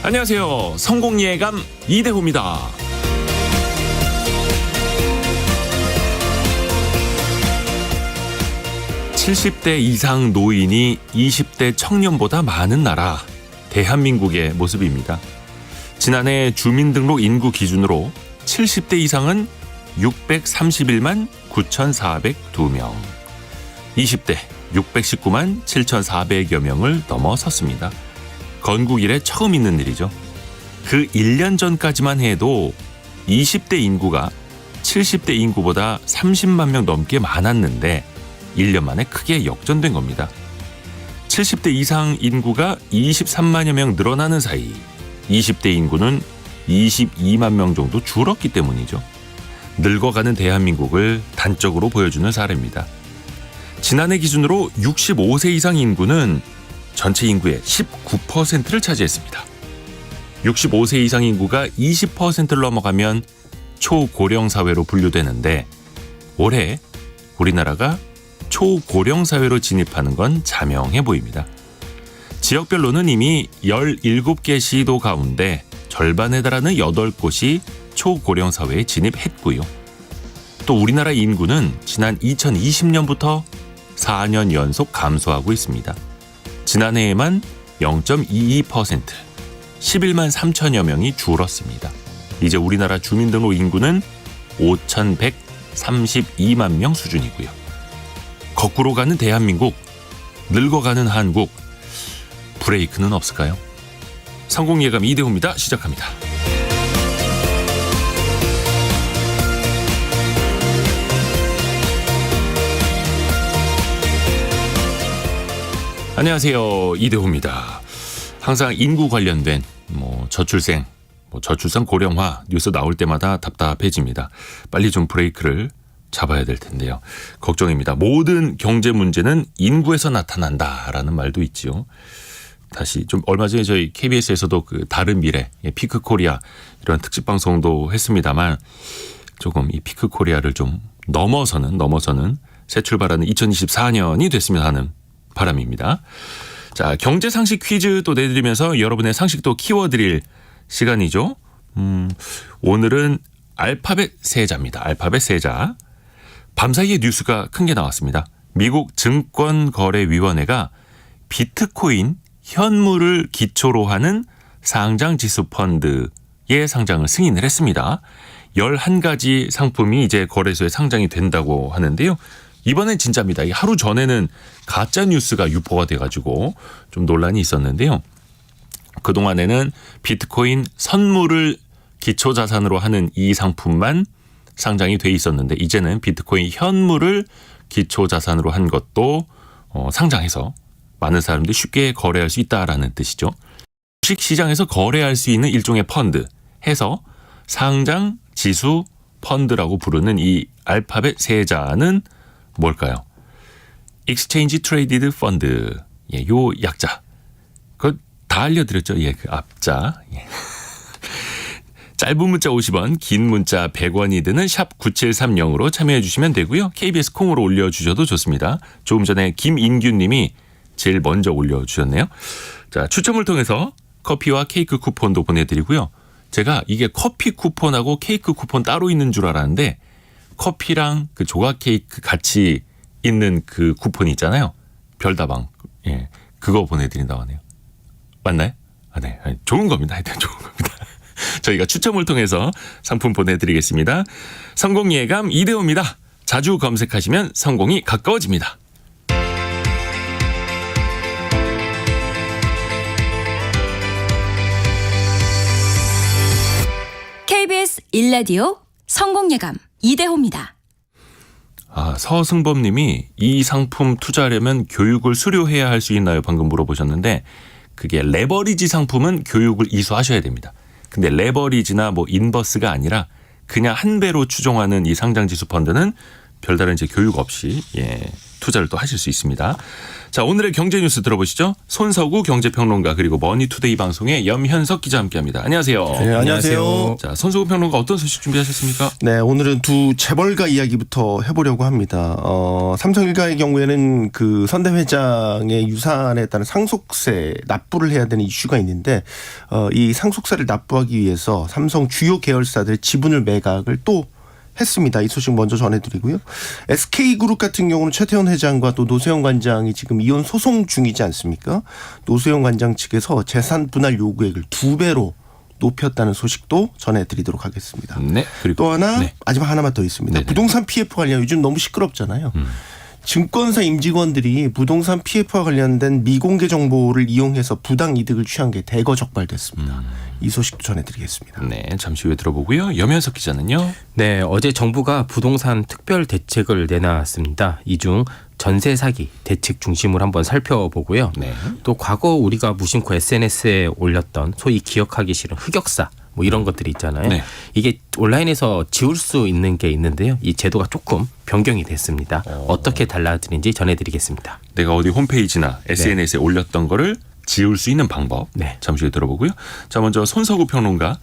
안녕하세요. 성공예감 이대호입니다. 70대 이상 노인이 20대 청년보다 많은 나라, 대한민국의 모습입니다. 지난해 주민등록 인구 기준으로 70대 이상은 631만 9,402명, 20대 619만 7,400여 명을 넘어섰습니다. 건국 이래 처음 있는 일이죠. 그 1년 전까지만 해도 20대 인구가 70대 인구보다 30만 명 넘게 많았는데 1년 만에 크게 역전된 겁니다. 70대 이상 인구가 23만여 명 늘어나는 사이 20대 인구는 22만 명 정도 줄었기 때문이죠. 늙어가는 대한민국을 단적으로 보여주는 사례입니다. 지난해 기준으로 65세 이상 인구는 전체 인구의 19%를 차지했습니다. 65세 이상 인구가 20%를 넘어가면 초고령 사회로 분류되는데 올해 우리나라가 초고령 사회로 진입하는 건 자명해 보입니다. 지역별로는 이미 17개 시도 가운데 절반에 달하는 8곳이 초고령 사회에 진입했고요. 또 우리나라 인구는 지난 2020년부터 4년 연속 감소하고 있습니다. 지난해에만 0.22%, 11만 3천여 명이 줄었습니다. 이제 우리나라 주민등록 인구는 5,132만 명 수준이고요. 거꾸로 가는 대한민국, 늙어가는 한국, 브레이크는 없을까요? 성공예감 이대호입니다. 시작합니다. 안녕하세요. 이대호입니다. 항상 인구 관련된 저출생, 저출산 고령화 뉴스 나올 때마다 답답해집니다. 빨리 좀 브레이크를 잡아야 될 텐데요. 걱정입니다. 모든 경제 문제는 인구에서 나타난다라는 말도 있지요. 다시 좀 얼마 전에 저희 KBS에서도 그 다른 미래, 피크 코리아 이런 특집 방송도 했습니다만 조금 이 피크 코리아를 좀 넘어서는 새 출발하는 2024년이 됐으면 하는 바람입니다. 자, 경제 상식 퀴즈 또 내드리면서 여러분의 상식도 키워드릴 시간이죠. 오늘은 알파벳 세자입니다. 알파벳 세자. 밤사이에 뉴스가 큰 게 나왔습니다. 미국 증권거래위원회가 비트코인 현물을 기초로 하는 상장지수 펀드의 상장을 승인을 했습니다. 11가지 상품이 이제 거래소에 상장이 된다고 하는데요. 이번엔 진짜입니다. 하루 전에는 가짜 뉴스가 유포가 돼가지고 좀 논란이 있었는데요. 그동안에는 비트코인 선물을 기초자산으로 하는 이 상품만 상장이 돼 있었는데 이제는 비트코인 현물을 기초자산으로 한 것도 상장해서 많은 사람들이 쉽게 거래할 수 있다라는 뜻이죠. 주식시장에서 거래할 수 있는 일종의 펀드 해서 상장 지수 펀드라고 부르는 이 알파벳 세자는 뭘까요? Exchange Traded Fund. 요 약자. 그거 다 알려드렸죠. 그 앞자. 짧은 문자 50원, 긴 문자 100원이 드는 샵 9730으로 참여해 주시면 되고요. KBS 콩으로 올려주셔도 좋습니다. 조금 전에 김인균 님이 제일 먼저 올려주셨네요. 자, 추첨을 통해서 커피와 케이크 쿠폰도 보내드리고요. 제가 이게 커피 쿠폰하고 케이크 쿠폰 따로 있는 줄 알았는데 커피랑 그 조각 케이크 같이 있는 그 쿠폰이 있잖아요. 별다방. 그거 보내드린다고 하네요. 맞나요? 네. 좋은 겁니다. 하여튼 좋은 겁니다. 저희가 추첨을 통해서 상품 보내드리겠습니다. 성공예감 이대호입니다. 자주 검색하시면 성공이 가까워집니다. KBS 1라디오 성공예감 이대호입니다. 서승범 님이 이 상품 투자하려면 교육을 수료해야 할 수 있나요? 방금 물어보셨는데 그게 레버리지 상품은 교육을 이수하셔야 됩니다. 근데 레버리지나 인버스가 아니라 그냥 한 배로 추종하는 이 상장지수 펀드는 별다른 이제 교육 없이 투자를 또 하실 수 있습니다. 자, 오늘의 경제 뉴스 들어보시죠. 손석우 경제평론가 그리고 머니투데이 방송의 염현석 기자 함께합니다. 안녕하세요. 네, 안녕하세요. 자, 손석우 평론가 어떤 소식 준비하셨습니까? 네, 오늘은 두 재벌가 이야기부터 해보려고 합니다. 삼성일가의 경우에는 그 선대 회장의 유산에 따른 상속세 납부를 해야 되는 이슈가 있는데 이 상속세를 납부하기 위해서 삼성 주요 계열사들의 지분을 매각을 또 했습니다. 이 소식 먼저 전해드리고요. SK그룹 같은 경우는 최태원 회장과 또 노세영 관장이 지금 이혼 소송 중이지 않습니까? 노세영 관장 측에서 재산 분할 요구액을 2배로 높였다는 소식도 전해드리도록 하겠습니다. 네. 그리고 또 하나 네. 마지막 하나만 더 있습니다. 네네. 부동산 PF 관련 요즘 너무 시끄럽잖아요. 증권사 임직원들이 부동산 PF와 관련된 미공개 정보를 이용해서 부당 이득을 취한 게 대거 적발됐습니다. 이 소식도 전해드리겠습니다. 네, 잠시 후에 들어보고요. 염현석 기자는요. 네, 어제 정부가 부동산 특별 대책을 내놨습니다. 이 중 전세 사기 대책 중심으로 한번 살펴보고요. 네. 또 과거 우리가 무심코 SNS에 올렸던 소위 기억하기 싫은 흑역사 뭐 이런 것들이 있잖아요. 네. 이게 온라인에서 지울 수 있는 게 있는데요. 이 제도가 조금 변경이 됐습니다. 어떻게 달라지는지 전해드리겠습니다. 내가 어디 홈페이지나 SNS에 올렸던 거를 지울 수 있는 방법. 네. 잠시 후에 들어보고요. 자, 먼저 손석우 평론가.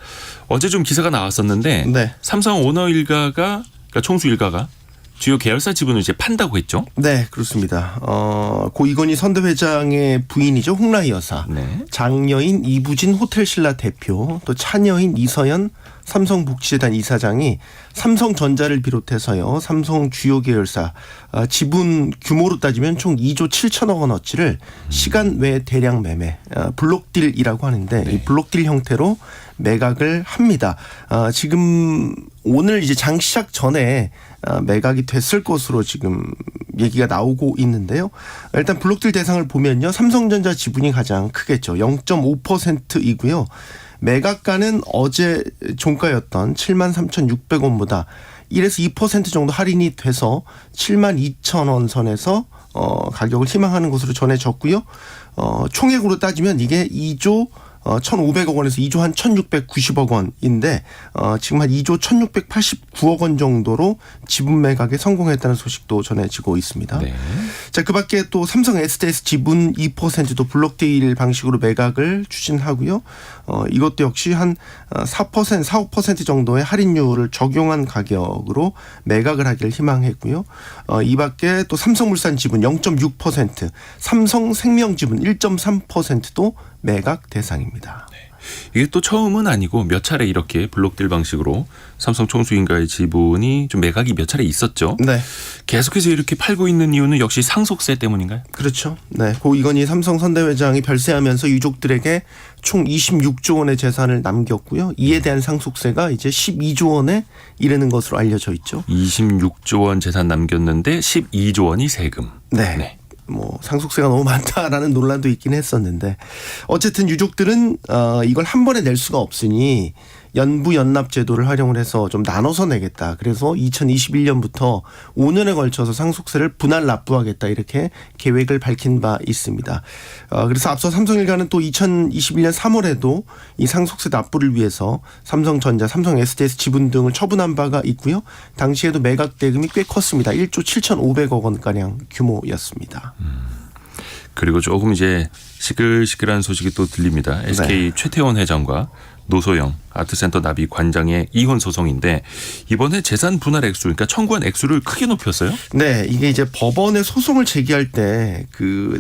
어제 좀 기사가 나왔었는데 네. 삼성 오너 일가가 그러니까 총수 일가가 주요 계열사 지분을 이제 판다고 했죠. 네, 그렇습니다. 고 이건희 선대 회장의 부인이죠. 홍라희 여사. 네. 장녀인 이부진 호텔신라 대표, 또 차녀인 이서연 삼성복지재단 이사장이 삼성전자를 비롯해서요. 삼성 주요 계열사 지분 규모로 따지면 총 2조 7천억 원어치를 시간 외 대량 매매 블록딜이라고 하는데 이 블록딜 형태로 매각을 합니다. 지금 오늘 이제 장 시작 전에 매각이 됐을 것으로 지금 얘기가 나오고 있는데요. 일단 블록딜 대상을 보면요. 삼성전자 지분이 가장 크겠죠. 0.5%이고요. 매각가는 어제 종가였던 73,600원보다 1에서 2% 정도 할인이 돼서 72,000원 선에서 가격을 희망하는 것으로 전해졌고요. 총액으로 따지면 이게 2조 1,500억 원에서 2조 한 1,690억 원인데 지금 한 2조 1,689억 원 정도로 지분 매각에 성공했다는 소식도 전해지고 있습니다. 네. 자, 그밖에 또 삼성 SDS 지분 2%도 블록딜 방식으로 매각을 추진하고요. 이것도 역시 한 4%, 4, 5% 정도의 할인율을 적용한 가격으로 매각을 하기를 희망했고요. 이 밖에 또 삼성물산 지분 0.6%, 삼성생명 지분 1.3%도 매각 대상입니다. 이게 또 처음은 아니고 몇 차례 이렇게 블록딜 방식으로 삼성 총수인가의 지분이 좀 매각이 몇 차례 있었죠. 네. 계속해서 이렇게 팔고 있는 이유는 역시 상속세 때문인가요? 그렇죠. 네. 고 이건희 삼성 선대 회장이 별세하면서 유족들에게 총 26조 원의 재산을 남겼고요. 이에 대한 상속세가 이제 12조 원에 이르는 것으로 알려져 있죠. 26조 원 재산 남겼는데 12조 원이 세금. 네. 네. 뭐 상속세가 너무 많다라는 논란도 있긴 했었는데 어쨌든 유족들은 이걸 한 번에 낼 수가 없으니 연부 연납 제도를 활용을 해서 좀 나눠서 내겠다. 그래서 2021년부터 5년에 걸쳐서 상속세를 분할 납부하겠다. 이렇게 계획을 밝힌 바 있습니다. 그래서 앞서 삼성일가는 또 2021년 3월에도 이 상속세 납부를 위해서 삼성전자, 삼성 SDS 지분 등을 처분한 바가 있고요. 당시에도 매각 대금이 꽤 컸습니다. 1조 7,500억 원가량 규모였습니다. 그리고 조금 이제 시끌시끌한 소식이 또 들립니다. SK 최태원 회장과 노소영 아트센터 나비 관장의 이혼 소송인데 이번에 재산 분할 액수 그러니까 청구한 액수를 크게 높였어요. 네, 이게 이제 법원에 소송을 제기할 때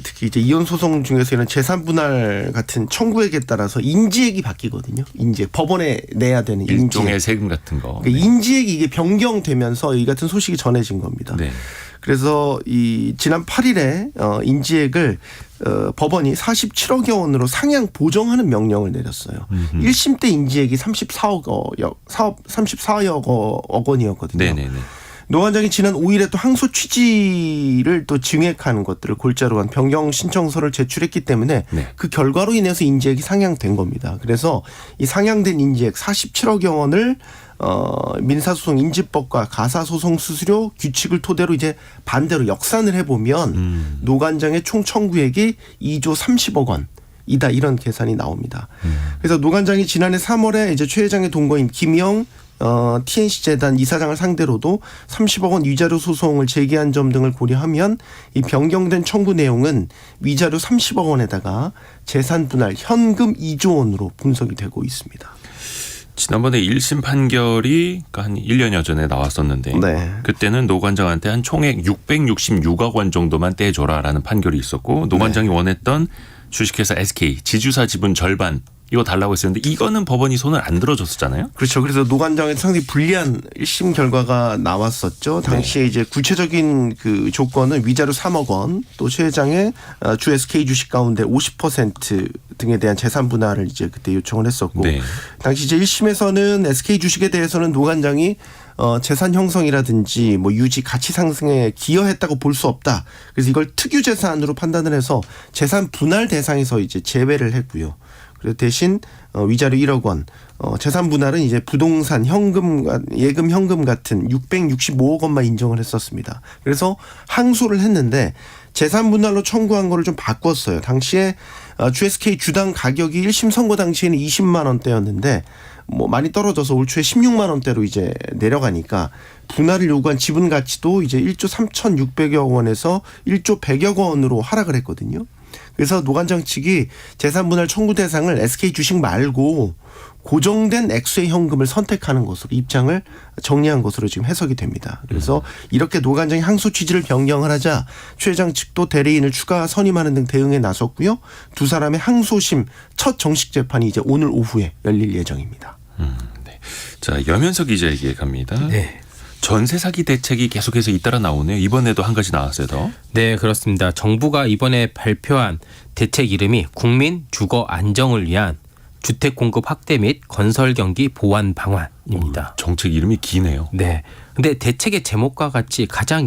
특히 이제 이혼 소송 중에서는 재산 분할 같은 청구액에 따라서 인지액이 바뀌거든요. 인지액 법원에 내야 되는 인지액. 일종의 세금 같은 거. 그러니까 인지액이 이게 변경되면서 이 같은 소식이 전해진 겁니다. 네. 그래서 이 지난 8일에 인지액을 법원이 47억여 원으로 상향 보정하는 명령을 내렸어요. 1심 때 인지액이 34억 원이었거든요. 네네네. 노 관장이 지난 5일에 또 항소 취지를 또 증액하는 것들을 골자로 한 변경 신청서를 제출했기 때문에 네. 그 결과로 인해서 인지액이 상향된 겁니다. 그래서 이 상향된 인지액 47억여 원을 민사소송 인지법과 가사소송 수수료 규칙을 토대로 이제 반대로 역산을 해보면 노 관장의 총 청구액이 2조 30억 원. 이다 이런 계산이 나옵니다. 그래서 노 관장이 지난해 3월에 이제 최 회장의 동거인 김영, TNC 재단 이사장을 상대로도 30억 원 위자료 소송을 제기한 점 등을 고려하면 이 변경된 청구 내용은 위자료 30억 원에다가 재산 분할 현금 2조 원으로 분석이 되고 있습니다. 지난번에 1심 판결이 한 1년여 전에 나왔었는데 네. 그때는 노 관장한테 한 총액 666억 원 정도만 떼줘라라는 판결이 있었고 노 관장이 원했던 주식회사 SK 지주사 지분 절반 이거 달라고 했었는데 이거는 법원이 손을 안 들어줬었잖아요. 그렇죠. 그래서 노 관장의 상당히 불리한 1심 결과가 나왔었죠. 당시에 이제 구체적인 그 조건은 위자료 3억 원, 또 최 회장의 주 SK 주식 가운데 50% 등에 대한 재산 분할을 이제 그때 요청을 했었고, 네. 당시 이제 1심에서는 SK 주식에 대해서는 노 관장이 재산 형성이라든지 뭐 유지 가치 상승에 기여했다고 볼 수 없다. 그래서 이걸 특유 재산으로 판단을 해서 재산 분할 대상에서 이제 제외를 했고요. 그리고 대신 위자료 1억 원, 재산 분할은 이제 부동산, 현금, 예금 현금 같은 665억 원만 인정을 했었습니다. 그래서 항소를 했는데 재산 분할로 청구한 거를 좀 바꿨어요. 당시에 GSK 주당 가격이 1심 선고 당시에는 20만 원대였는데 뭐 많이 떨어져서 올 초에 16만 원대로 이제 내려가니까 분할을 요구한 지분 가치도 이제 1조 3,600억 원에서 1조 100억 원으로 하락을 했거든요. 그래서 노 관장 측이 재산 분할 청구 대상을 SK 주식 말고 고정된 액수의 현금을 선택하는 것으로 입장을 정리한 것으로 지금 해석이 됩니다. 그래서 이렇게 노 관장이 항소 취지를 변경을 하자 최 회장 측도 대리인을 추가 선임하는 등 대응에 나섰고요. 두 사람의 항소심 첫 정식 재판이 이제 오늘 오후에 열릴 예정입니다. 네. 자, 여면석 기자에게 갑니다. 네. 전세 사기 대책이 계속해서 잇따라 나오네요. 이번에도 한 가지 나왔어요, 더. 네, 그렇습니다. 정부가 이번에 발표한 대책 이름이 국민 주거 안정을 위한 주택 공급 확대 및 건설 경기 보완 방안입니다. 정책 이름이 기네요. 네. 근데 대책의 제목과 같이 가장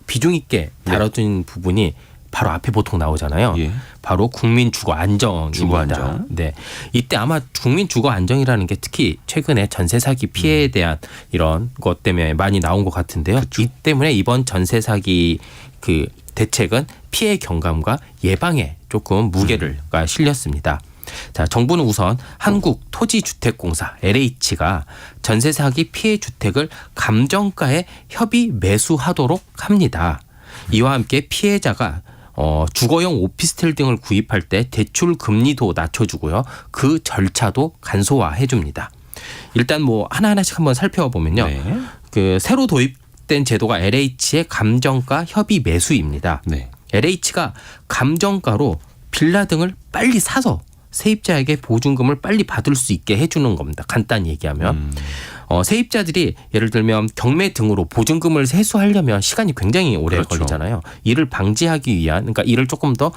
비중 있게 다뤄진 부분이 바로 앞에 보통 나오잖아요. 예. 바로 국민 주거 안정입니다. 주거 안정. 네. 이때 아마 국민 주거 안정이라는 게 특히 최근에 전세 사기 피해에 대한 이런 것 때문에 많이 나온 것 같은데요. 이 때문에 이번 전세 사기 그 대책은 피해 경감과 예방에 조금 무게를 실렸습니다. 자, 정부는 우선 한국토지주택공사 LH가 전세 사기 피해 주택을 감정가에 협의 매수하도록 합니다. 이와 함께 피해자가 주거용 오피스텔 등을 구입할 때 대출 금리도 낮춰주고요. 그 절차도 간소화해 줍니다. 일단 뭐 하나하나씩 한번 살펴보면요. 네. 그 새로 도입된 제도가 LH의 감정가 협의 매수입니다. 네. LH가 감정가로 빌라 등을 빨리 사서 세입자에게 보증금을 빨리 받을 수 있게 해주는 겁니다. 간단히 얘기하면. 세입자들이 예를 들면 경매 등으로 보증금을 회수하려면 시간이 굉장히 오래 그렇죠. 걸리잖아요. 이를 방지하기 위한 그러니까 이를 조금 더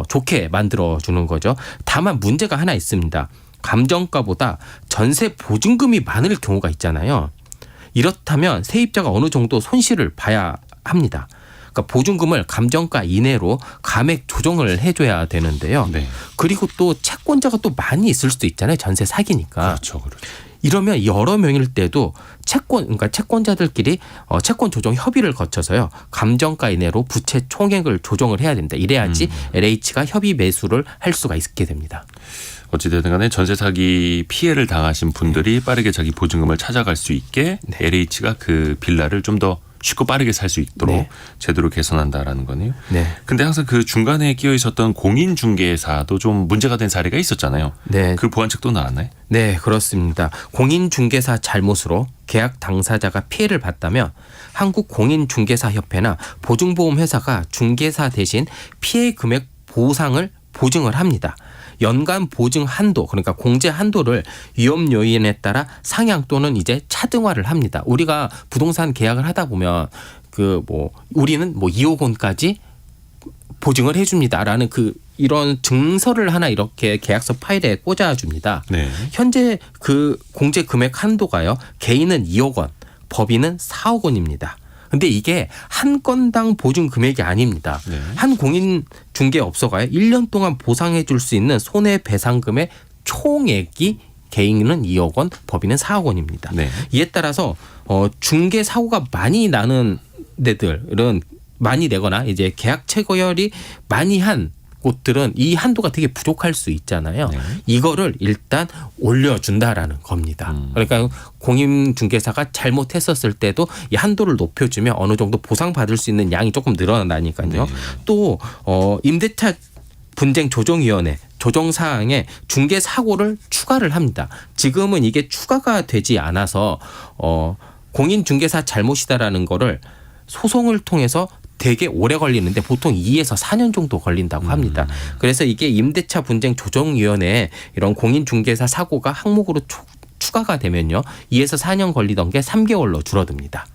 좋게 만들어주는 거죠. 다만 문제가 하나 있습니다. 감정가보다 전세 보증금이 많을 경우가 있잖아요. 이렇다면 세입자가 어느 정도 손실을 봐야 합니다. 그러니까 보증금을 감정가 이내로 감액 조정을 해줘야 되는데요. 네. 그리고 또 채권자가 또 많이 있을 수도 있잖아요. 전세 사기니까. 그렇죠. 그렇죠. 이러면 여러 명일 때도 그러니까 채권자들끼리 채권 조정 협의를 거쳐서요. 감정가 이내로 부채 총액을 조정을 해야 된다. 이래야지 LH가 협의 매수를 할 수가 있게 됩니다. 어찌되든 간에 전세 사기 피해를 당하신 분들이 빠르게 자기 보증금을 찾아갈 수 있게 LH가 그 빌라를 좀 더 쉽고 빠르게 살 수 있도록 네. 제도를 개선한다라는 거네요. 네. 근데 항상 그 중간에 끼어 있었던 공인중개사도 좀 문제가 된 사례가 있었잖아요. 네. 그 보완책도 나왔나요? 네, 그렇습니다. 공인중개사 잘못으로 계약 당사자가 피해를 봤다면 한국공인중개사협회나 보증보험회사가 중개사 대신 피해 금액 보상을 보증을 합니다. 연간 보증 한도 그러니까 공제 한도를 위험 요인에 따라 상향 또는 이제 차등화를 합니다. 우리가 부동산 계약을 하다 보면 우리는 2억 원까지 보증을 해줍니다라는 이런 증서를 하나 이렇게 계약서 파일에 꽂아줍니다. 네. 현재 그 공제 금액 한도가요. 개인은 2억 원, 법인은 4억 원입니다. 근데 이게 한 건당 보증 금액이 아닙니다. 네. 한 공인중개업소가요 1년 동안 보상해 줄 수 있는 손해배상금의 총액이 개인은 2억 원, 법인은 4억 원입니다. 네. 이에 이에 따라서 중개 사고가 많이 나는 데들은 많이 내거나 이제 계약 체결이 많이 한 곳들은 이 한도가 되게 부족할 수 있잖아요. 네. 이거를 일단 올려준다라는 겁니다. 그러니까 공인중개사가 잘못했었을 때도 이 한도를 높여주면 어느 정도 보상받을 수 있는 양이 조금 늘어나니까요. 네. 또 임대차 분쟁 조정위원회 조정 사항에 중개 사고를 추가를 합니다. 지금은 이게 추가가 되지 않아서 공인중개사 잘못이다라는 거를 소송을 통해서 되게 오래 걸리는데 보통 2에서 4년 정도 걸린다고 합니다. 그래서 이게 임대차 분쟁 조정위원회에 이런 공인중개사 사고가 항목으로 추가가 되면요. 2에서 4년 걸리던 게 3개월로 줄어듭니다.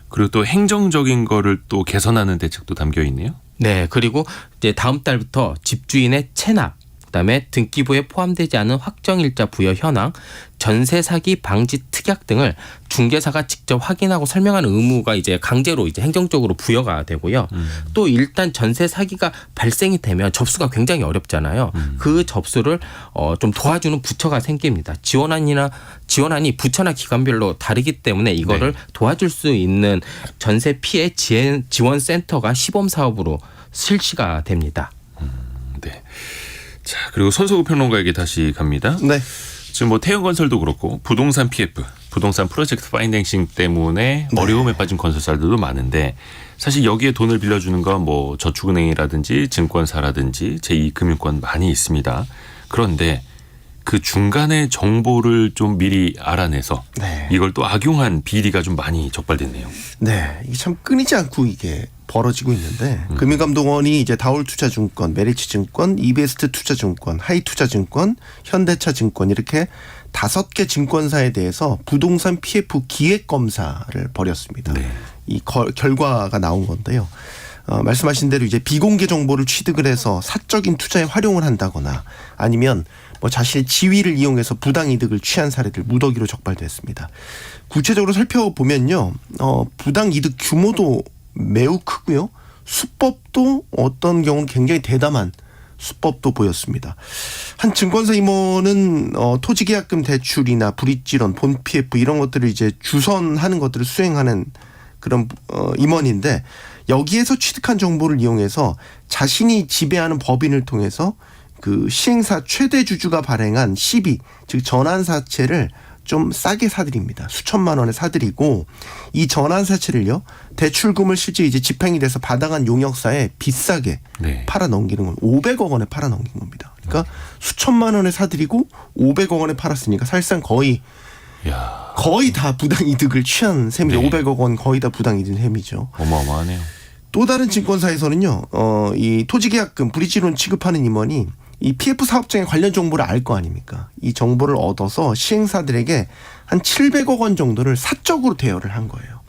그리고 또 행정적인 거를 또 개선하는 대책도 담겨 있네요. 네. 그리고 이제 다음 달부터 집주인의 체납, 그다음에 등기부에 포함되지 않은 확정일자 부여 현황, 전세 사기 방지 특약 등을 중개사가 직접 확인하고 설명하는 의무가 이제 강제로 이제 행정적으로 부여가 되고요. 또 일단 전세 사기가 발생이 되면 접수가 굉장히 어렵잖아요. 그 접수를 좀 도와주는 부처가 생깁니다. 지원안이 부처나 기관별로 다르기 때문에 이거를 네. 도와줄 수 있는 전세 피해 지원 센터가 시범 사업으로 실시가 됩니다. 네. 자, 그리고 손석우 평론가에게 다시 갑니다. 네. 지금 뭐 태형건설도 그렇고 부동산 PF, 부동산 프로젝트 파이낸싱 때문에 어려움에 빠진 건설사들도 많은데 사실 여기에 돈을 빌려주는 건 뭐 저축은행이라든지 증권사라든지 제2금융권 많이 있습니다. 그런데 그 중간에 정보를 좀 미리 알아내서 네. 이걸 또 악용한 비리가 좀 많이 적발됐네요. 네, 이게 참 끊이지 않고 이게 벌어지고 있는데 금융감독원이 이제 다올투자증권, 메리츠증권, 이베스트투자증권, 하이투자증권, 현대차증권 이렇게 5개 증권사에 대해서 부동산 PF 기획검사를 벌였습니다. 네. 이 결과가 나온 건데요. 말씀하신 대로 이제 비공개 정보를 취득을 해서 사적인 투자에 활용을 한다거나 아니면 뭐 자신의 지위를 이용해서 부당 이득을 취한 사례들 무더기로 적발됐습니다. 구체적으로 살펴보면요, 부당 이득 규모도 매우 크고요. 수법도 어떤 경우는 굉장히 대담한 수법도 보였습니다. 한 증권사 임원은 토지계약금 대출이나 불이익질원, 본 PF 이런 것들을 이제 주선하는 것들을 수행하는 그런 임원인데 여기에서 취득한 정보를 이용해서 자신이 지배하는 법인을 통해서 그 시행사 최대 주주가 발행한 CB 즉 전환사채를 좀 싸게 사들입니다. 수천만 원에 사들이고 이 전환사채를요 대출금을 실제 이제 집행이 돼서 받아간 용역사에 비싸게 네. 팔아 넘기는 건 500억 원에 팔아 넘긴 겁니다. 그러니까 수천만 원에 사들이고 500억 원에 팔았으니까 사실상 거의 다 부당 이득을 취한 셈이죠. 네. 500억 원 거의 다 부당 이득 셈이죠. 어마어마하네요. 또 다른 증권사에서는요, 이 토지계약금 불이익질원 취급하는 임원이 이 PF 사업장의 관련 정보를 알 거 아닙니까? 이 정보를 얻어서 시행사들에게 한 700억 원 정도를 사적으로 대여를 한 거예요.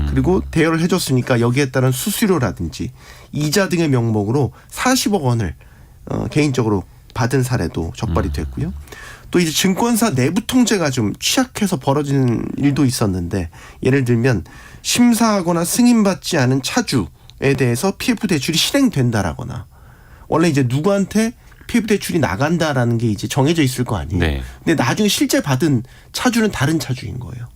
그리고 대여를 해줬으니까 여기에 따른 수수료라든지 이자 등의 명목으로 40억 원을 개인적으로 받은 사례도 적발이 됐고요. 또 이제 증권사 내부 통제가 좀 취약해서 벌어지는 일도 있었는데 예를 들면 심사하거나 승인받지 않은 차주에 대해서 PF 대출이 실행된다라거나 원래 이제 누구한테 PF 대출이 나간다라는 게 이제 정해져 있을 거 아니에요. 네. 근데 나중에 실제 받은 차주는 다른 차주인 거예요.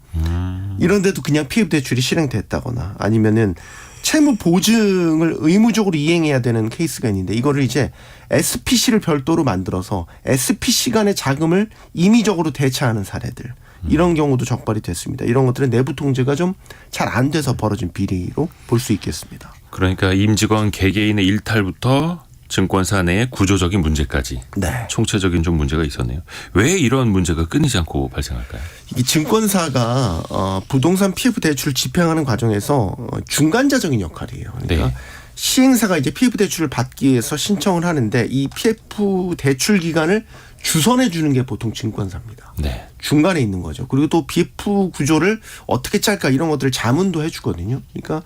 이런데도 그냥 PF 대출이 실행됐다거나 아니면은 채무 보증을 의무적으로 이행해야 되는 케이스가 있는데 이거를 이제 SPC를 별도로 만들어서 SPC 간의 자금을 임의적으로 대차하는 사례들 이런 경우도 적발이 됐습니다. 이런 것들은 내부 통제가 좀 잘 안 돼서 벌어진 비리로 볼 수 있겠습니다. 그러니까 임직원 개개인의 일탈부터 증권사 내의 구조적인 문제까지 네. 총체적인 좀 문제가 있었네요. 왜 이런 문제가 끊이지 않고 발생할까요? 이 증권사가 부동산 PF 대출을 집행하는 과정에서 중간자적인 역할이에요. 그러니까 네. 시행사가 이제 PF 대출을 받기 위해서 신청을 하는데 이 PF 대출 기간을 주선해 주는 게 보통 증권사입니다. 네. 중간에 있는 거죠. 그리고 또 PF 구조를 어떻게 짤까 이런 것들을 자문도 해주거든요. 그러니까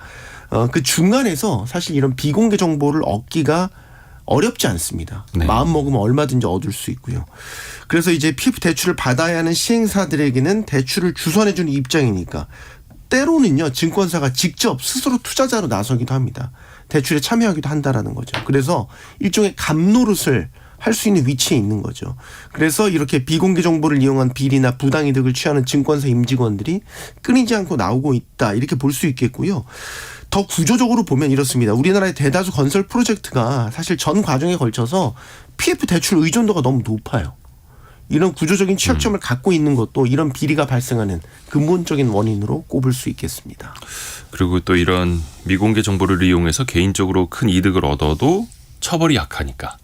그 중간에서 사실 이런 비공개 정보를 얻기가 어렵지 않습니다. 네. 마음 먹으면 얼마든지 얻을 수 있고요. 그래서 이제 PF 대출을 받아야 하는 시행사들에게는 대출을 주선해 주는 입장이니까 때로는요 증권사가 직접 스스로 투자자로 나서기도 합니다. 대출에 참여하기도 한다라는 거죠. 그래서 일종의 갑노릇을 할 수 있는 위치에 있는 거죠. 그래서 이렇게 비공개 정보를 이용한 비리나 부당이득을 취하는 증권사 임직원들이 끊이지 않고 나오고 있다 이렇게 볼 수 있겠고요. 더 구조적으로 보면 이렇습니다. 우리나라의 대다수 건설 프로젝트가 사실 전 과정에 걸쳐서 PF 대출 의존도가 너무 높아요. 이런 구조적인 취약점을 갖고 있는 것도 이런 비리가 발생하는 근본적인 원인으로 꼽을 수 있겠습니다. 그리고 또 이런 미공개 정보를 이용해서 개인적으로 큰 이득을 얻어도 처벌이 약하니까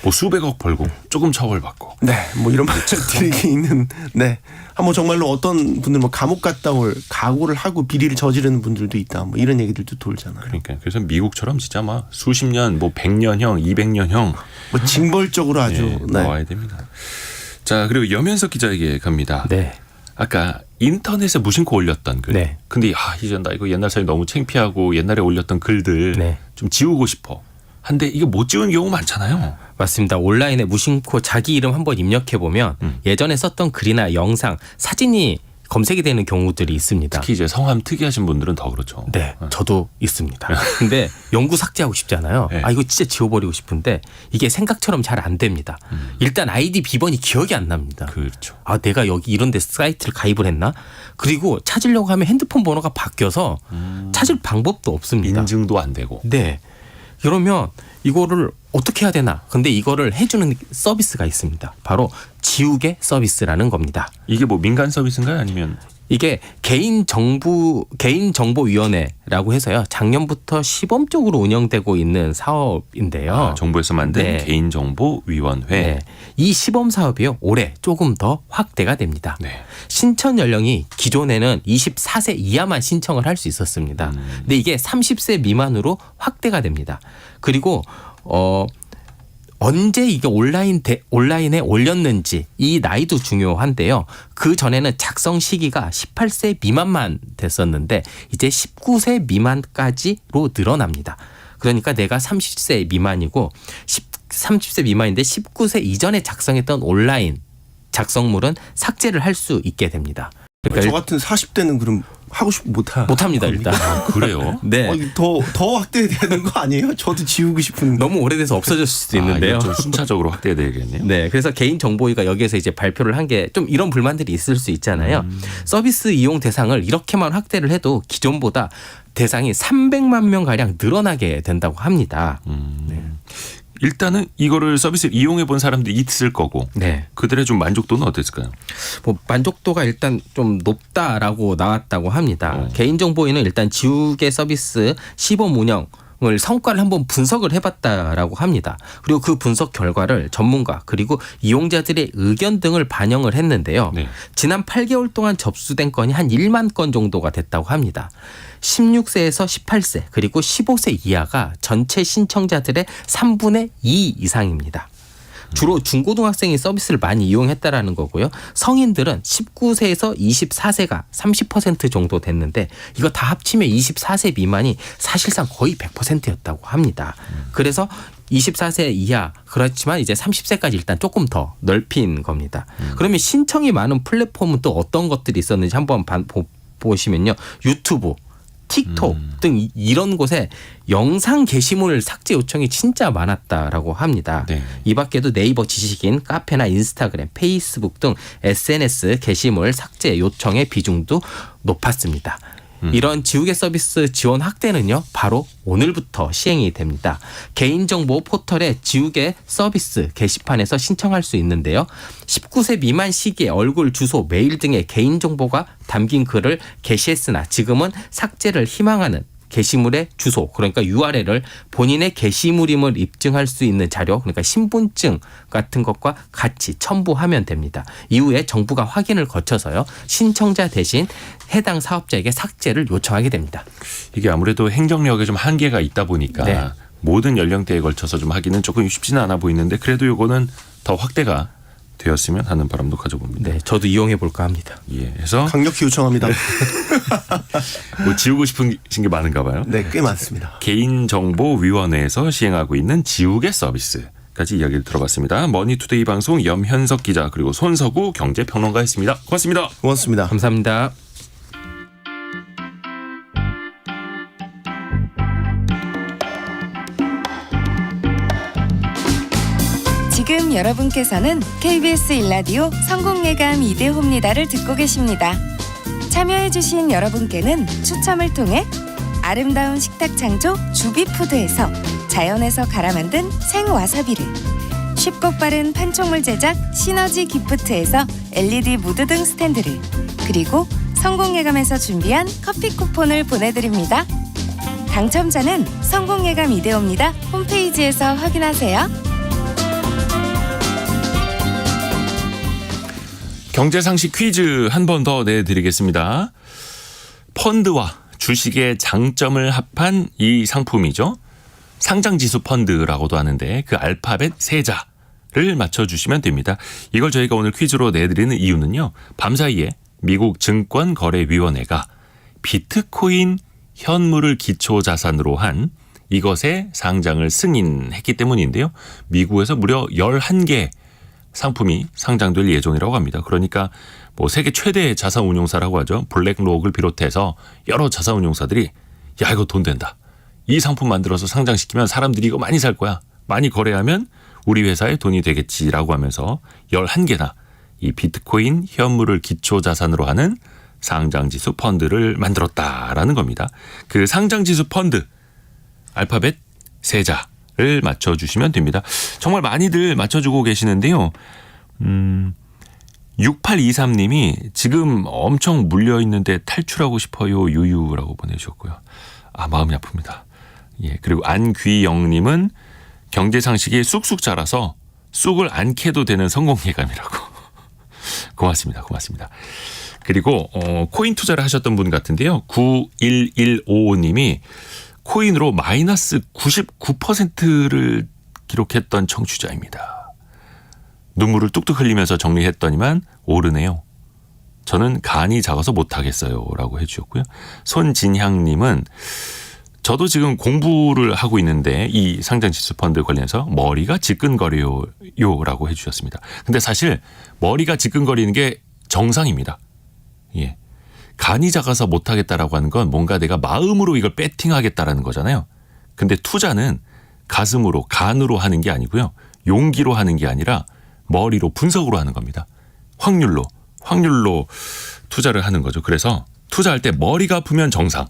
뭐 수백억 벌고 조금 처벌받고. 네, 뭐 이런 말들이 있는. 네, 한번 정말로 어떤 분들 뭐 감옥 갔다 올 각오를 하고 비리를 저지르는 분들도 있다. 뭐 이런 얘기들도 돌잖아요. 그러니까 그래서 미국처럼 진짜 막 수십 년, 뭐 100년형, 200년형 뭐 징벌적으로 아주 네, 네. 나와야 됩니다. 자, 그리고 염현석 기자에게 갑니다. 네. 아까 인터넷에 무심코 올렸던 글. 네. 근데 이제 나 이거 옛날 사진 너무 창피하고 옛날에 올렸던 글들 네. 좀 지우고 싶어. 한데 이게 못 지우는 경우 많잖아요. 맞습니다. 온라인에 무심코 자기 이름 한번 입력해 보면 예전에 썼던 글이나 영상, 사진이 검색이 되는 경우들이 있습니다. 특히 이제 성함 특이하신 분들은 더 그렇죠. 네, 저도 있습니다. 근데 영구 삭제하고 싶잖아요. 네. 이거 진짜 지워버리고 싶은데 이게 생각처럼 잘 안 됩니다. 일단 아이디 비번이 기억이 안 납니다. 그렇죠. 내가 여기 이런 데 사이트를 가입을 했나? 그리고 찾으려고 하면 핸드폰 번호가 바뀌어서 찾을 방법도 없습니다. 인증도 안 되고. 네. 그러면 이거를 어떻게 해야 되나? 근데 이거를 해주는 서비스가 있습니다. 바로 지우개 서비스라는 겁니다. 이게 뭐 민간 서비스인가요? 아니면 이게 개인정보위원회라고 해서요. 작년부터 시범적으로 운영되고 있는 사업인데요. 정부에서 만든 네. 개인정보위원회. 네. 이 시범 사업이요. 올해 조금 더 확대가 됩니다. 네. 신청 연령이 기존에는 24세 이하만 신청을 할 수 있었습니다. 근데 이게 30세 미만으로 확대가 됩니다. 그리고 언제 이게 온라인에 올렸는지 이 나이도 중요한데요. 그 전에는 작성 시기가 18세 미만만 됐었는데 이제 19세 미만까지로 늘어납니다. 그러니까 내가 30세 미만이고 30세 미만인데 19세 이전에 작성했던 온라인 작성물은 삭제를 할 수 있게 됩니다. 저 그러니까 같은 40대는 그럼 하고 싶으면 못합니다 일단. 그래요? 네. 더 확대되는 거 아니에요? 저도 지우고 싶은. 너무 오래돼서 없어졌을 수도 있는데요. 이거 좀 순차적으로 확대되겠네요. 네, 그래서 개인정보위가 여기에서 이제 발표를 한 게 좀 이런 불만들이 있을 수 있잖아요. 서비스 이용 대상을 이렇게만 확대를 해도 기존보다 대상이 300만 명 가량 늘어나게 된다고 합니다. 일단은 이거를 서비스를 이용해 본 사람들이 있을 거고 네. 그들의 좀 만족도는 어땠을까요? 뭐 만족도가 일단 좀 높다라고 나왔다고 합니다. 개인정보위는 일단 지우개 서비스 시범 운영을 성과를 한번 분석을 해봤다라고 합니다. 그리고 그 분석 결과를 전문가 그리고 이용자들의 의견 등을 반영을 했는데요. 네. 지난 8개월 동안 접수된 건이 한 1만 건 정도가 됐다고 합니다. 16세에서 18세 그리고 15세 이하가 전체 신청자들의 3분의 2 이상입니다. 주로 중고등학생이 서비스를 많이 이용했다라는 거고요. 성인들은 19세에서 24세가 30% 정도 됐는데 이거 다 합치면 24세 미만이 사실상 거의 100%였다고 합니다. 그래서 24세 이하 그렇지만 이제 30세까지 일단 조금 더 넓힌 겁니다. 그러면 신청이 많은 플랫폼은 또 어떤 것들이 있었는지 한번 보시면요. 유튜브, 틱톡 등 이런 곳에 영상 게시물 삭제 요청이 진짜 많았다라고 합니다. 네. 이 밖에도 네이버 지식인, 카페나 인스타그램, 페이스북 등 SNS 게시물 삭제 요청의 비중도 높았습니다. 이런 지우개 서비스 지원 확대는요. 바로 오늘부터 시행이 됩니다. 개인정보 포털의 지우개 서비스 게시판에서 신청할 수 있는데요. 19세 미만 시기에 얼굴, 주소, 메일 등의 개인정보가 담긴 글을 게시했으나 지금은 삭제를 희망하는 게시물의 주소 그러니까 URL을 본인의 게시물임을 입증할 수 있는 자료 그러니까 신분증 같은 것과 같이 첨부하면 됩니다. 이후에 정부가 확인을 거쳐서요. 신청자 대신 해당 사업자에게 삭제를 요청하게 됩니다. 이게 아무래도 행정력에 좀 한계가 있다 보니까 네. 모든 연령대에 걸쳐서 좀 하기는 조금 쉽지는 않아 보이는데 그래도 이거는 더 확대가 되었으면 하는 바람도 가져봅니다. 네, 저도 이용해 볼까 합니다. 예, 해서 강력히 요청합니다. 뭐 지우고 싶은 게 많은가 봐요. 네, 꽤 많습니다. 개인정보위원회에서 시행하고 있는 지우개 서비스까지 이야기를 들어봤습니다. 머니투데이 방송 염현석 기자 그리고 손석우 경제평론가였습니다. 고맙습니다. 고맙습니다. 감사합니다. 지금 여러분께서는 KBS 일라디오 성공예감 이대호입니다를 듣고 계십니다. 참여해주신 여러분께는 추첨을 통해 아름다운 식탁 창조 주비푸드에서 자연에서 갈아 만든 생와사비를, 쉽고 빠른 판촉물 제작 시너지 기프트에서 LED 무드 등 스탠드를, 그리고 성공예감에서 준비한 커피 쿠폰을 보내드립니다. 당첨자는 성공예감 이데오입니다. 홈페이지에서 확인하세요. 경제상식 퀴즈 한 번 더 내드리겠습니다. 펀드와 주식의 장점을 합한 이 상품이죠. 상장지수 펀드라고도 하는데 그 알파벳 세자를 맞춰주시면 됩니다. 이걸 저희가 오늘 퀴즈로 내드리는 이유는요. 밤사이에 미국 증권거래위원회가 비트코인 현물을 기초자산으로 한 이것의 상장을 승인했기 때문인데요. 미국에서 무려 11개 상품이 상장될 예정이라고 합니다. 그러니까 뭐 세계 최대의 자산운용사라고 하죠. 블랙록을 비롯해서 여러 자산운용사들이 야 이거 돈 된다. 이 상품 만들어서 상장시키면 사람들이 이거 많이 살 거야. 많이 거래하면 우리 회사에 돈이 되겠지라고 하면서 11개나 이 비트코인 현물을 기초자산으로 하는 상장지수 펀드를 만들었다라는 겁니다. 그 상장지수 펀드 알파벳 세자를 맞춰주시면 됩니다. 정말 많이들 맞춰주고 계시는데요. 6823님이 지금 엄청 물려있는데 탈출하고 싶어요 유유라고 보내주셨고요. 아 마음이 아픕니다. 예, 그리고 안귀영님은 경제상식이 쑥쑥 자라서 쑥을 안 캐도 되는 성공예감이라고. 고맙습니다. 고맙습니다. 그리고 코인 투자를 하셨던 분 같은데요. 91155님이 코인으로 마이너스 99%를 기록했던 청취자입니다. 눈물을 뚝뚝 흘리면서 정리했더니만 오르네요. 저는 간이 작아서 못하겠어요 라고 해주셨고요. 손진향님은 저도 지금 공부를 하고 있는데 이 상장지수 펀드 관련해서 머리가 지끈거려요 라고 해주셨습니다. 근데 사실 머리가 지끈거리는 게 정상입니다. 예. 간이 작아서 못하겠다라고 하는 건 뭔가 내가 마음으로 이걸 배팅하겠다라는 거잖아요. 근데 투자는 가슴으로 간으로 하는 게 아니고요. 용기로 하는 게 아니라 머리로 분석으로 하는 겁니다. 확률로 투자를 하는 거죠. 그래서 투자할 때 머리가 아프면 정상,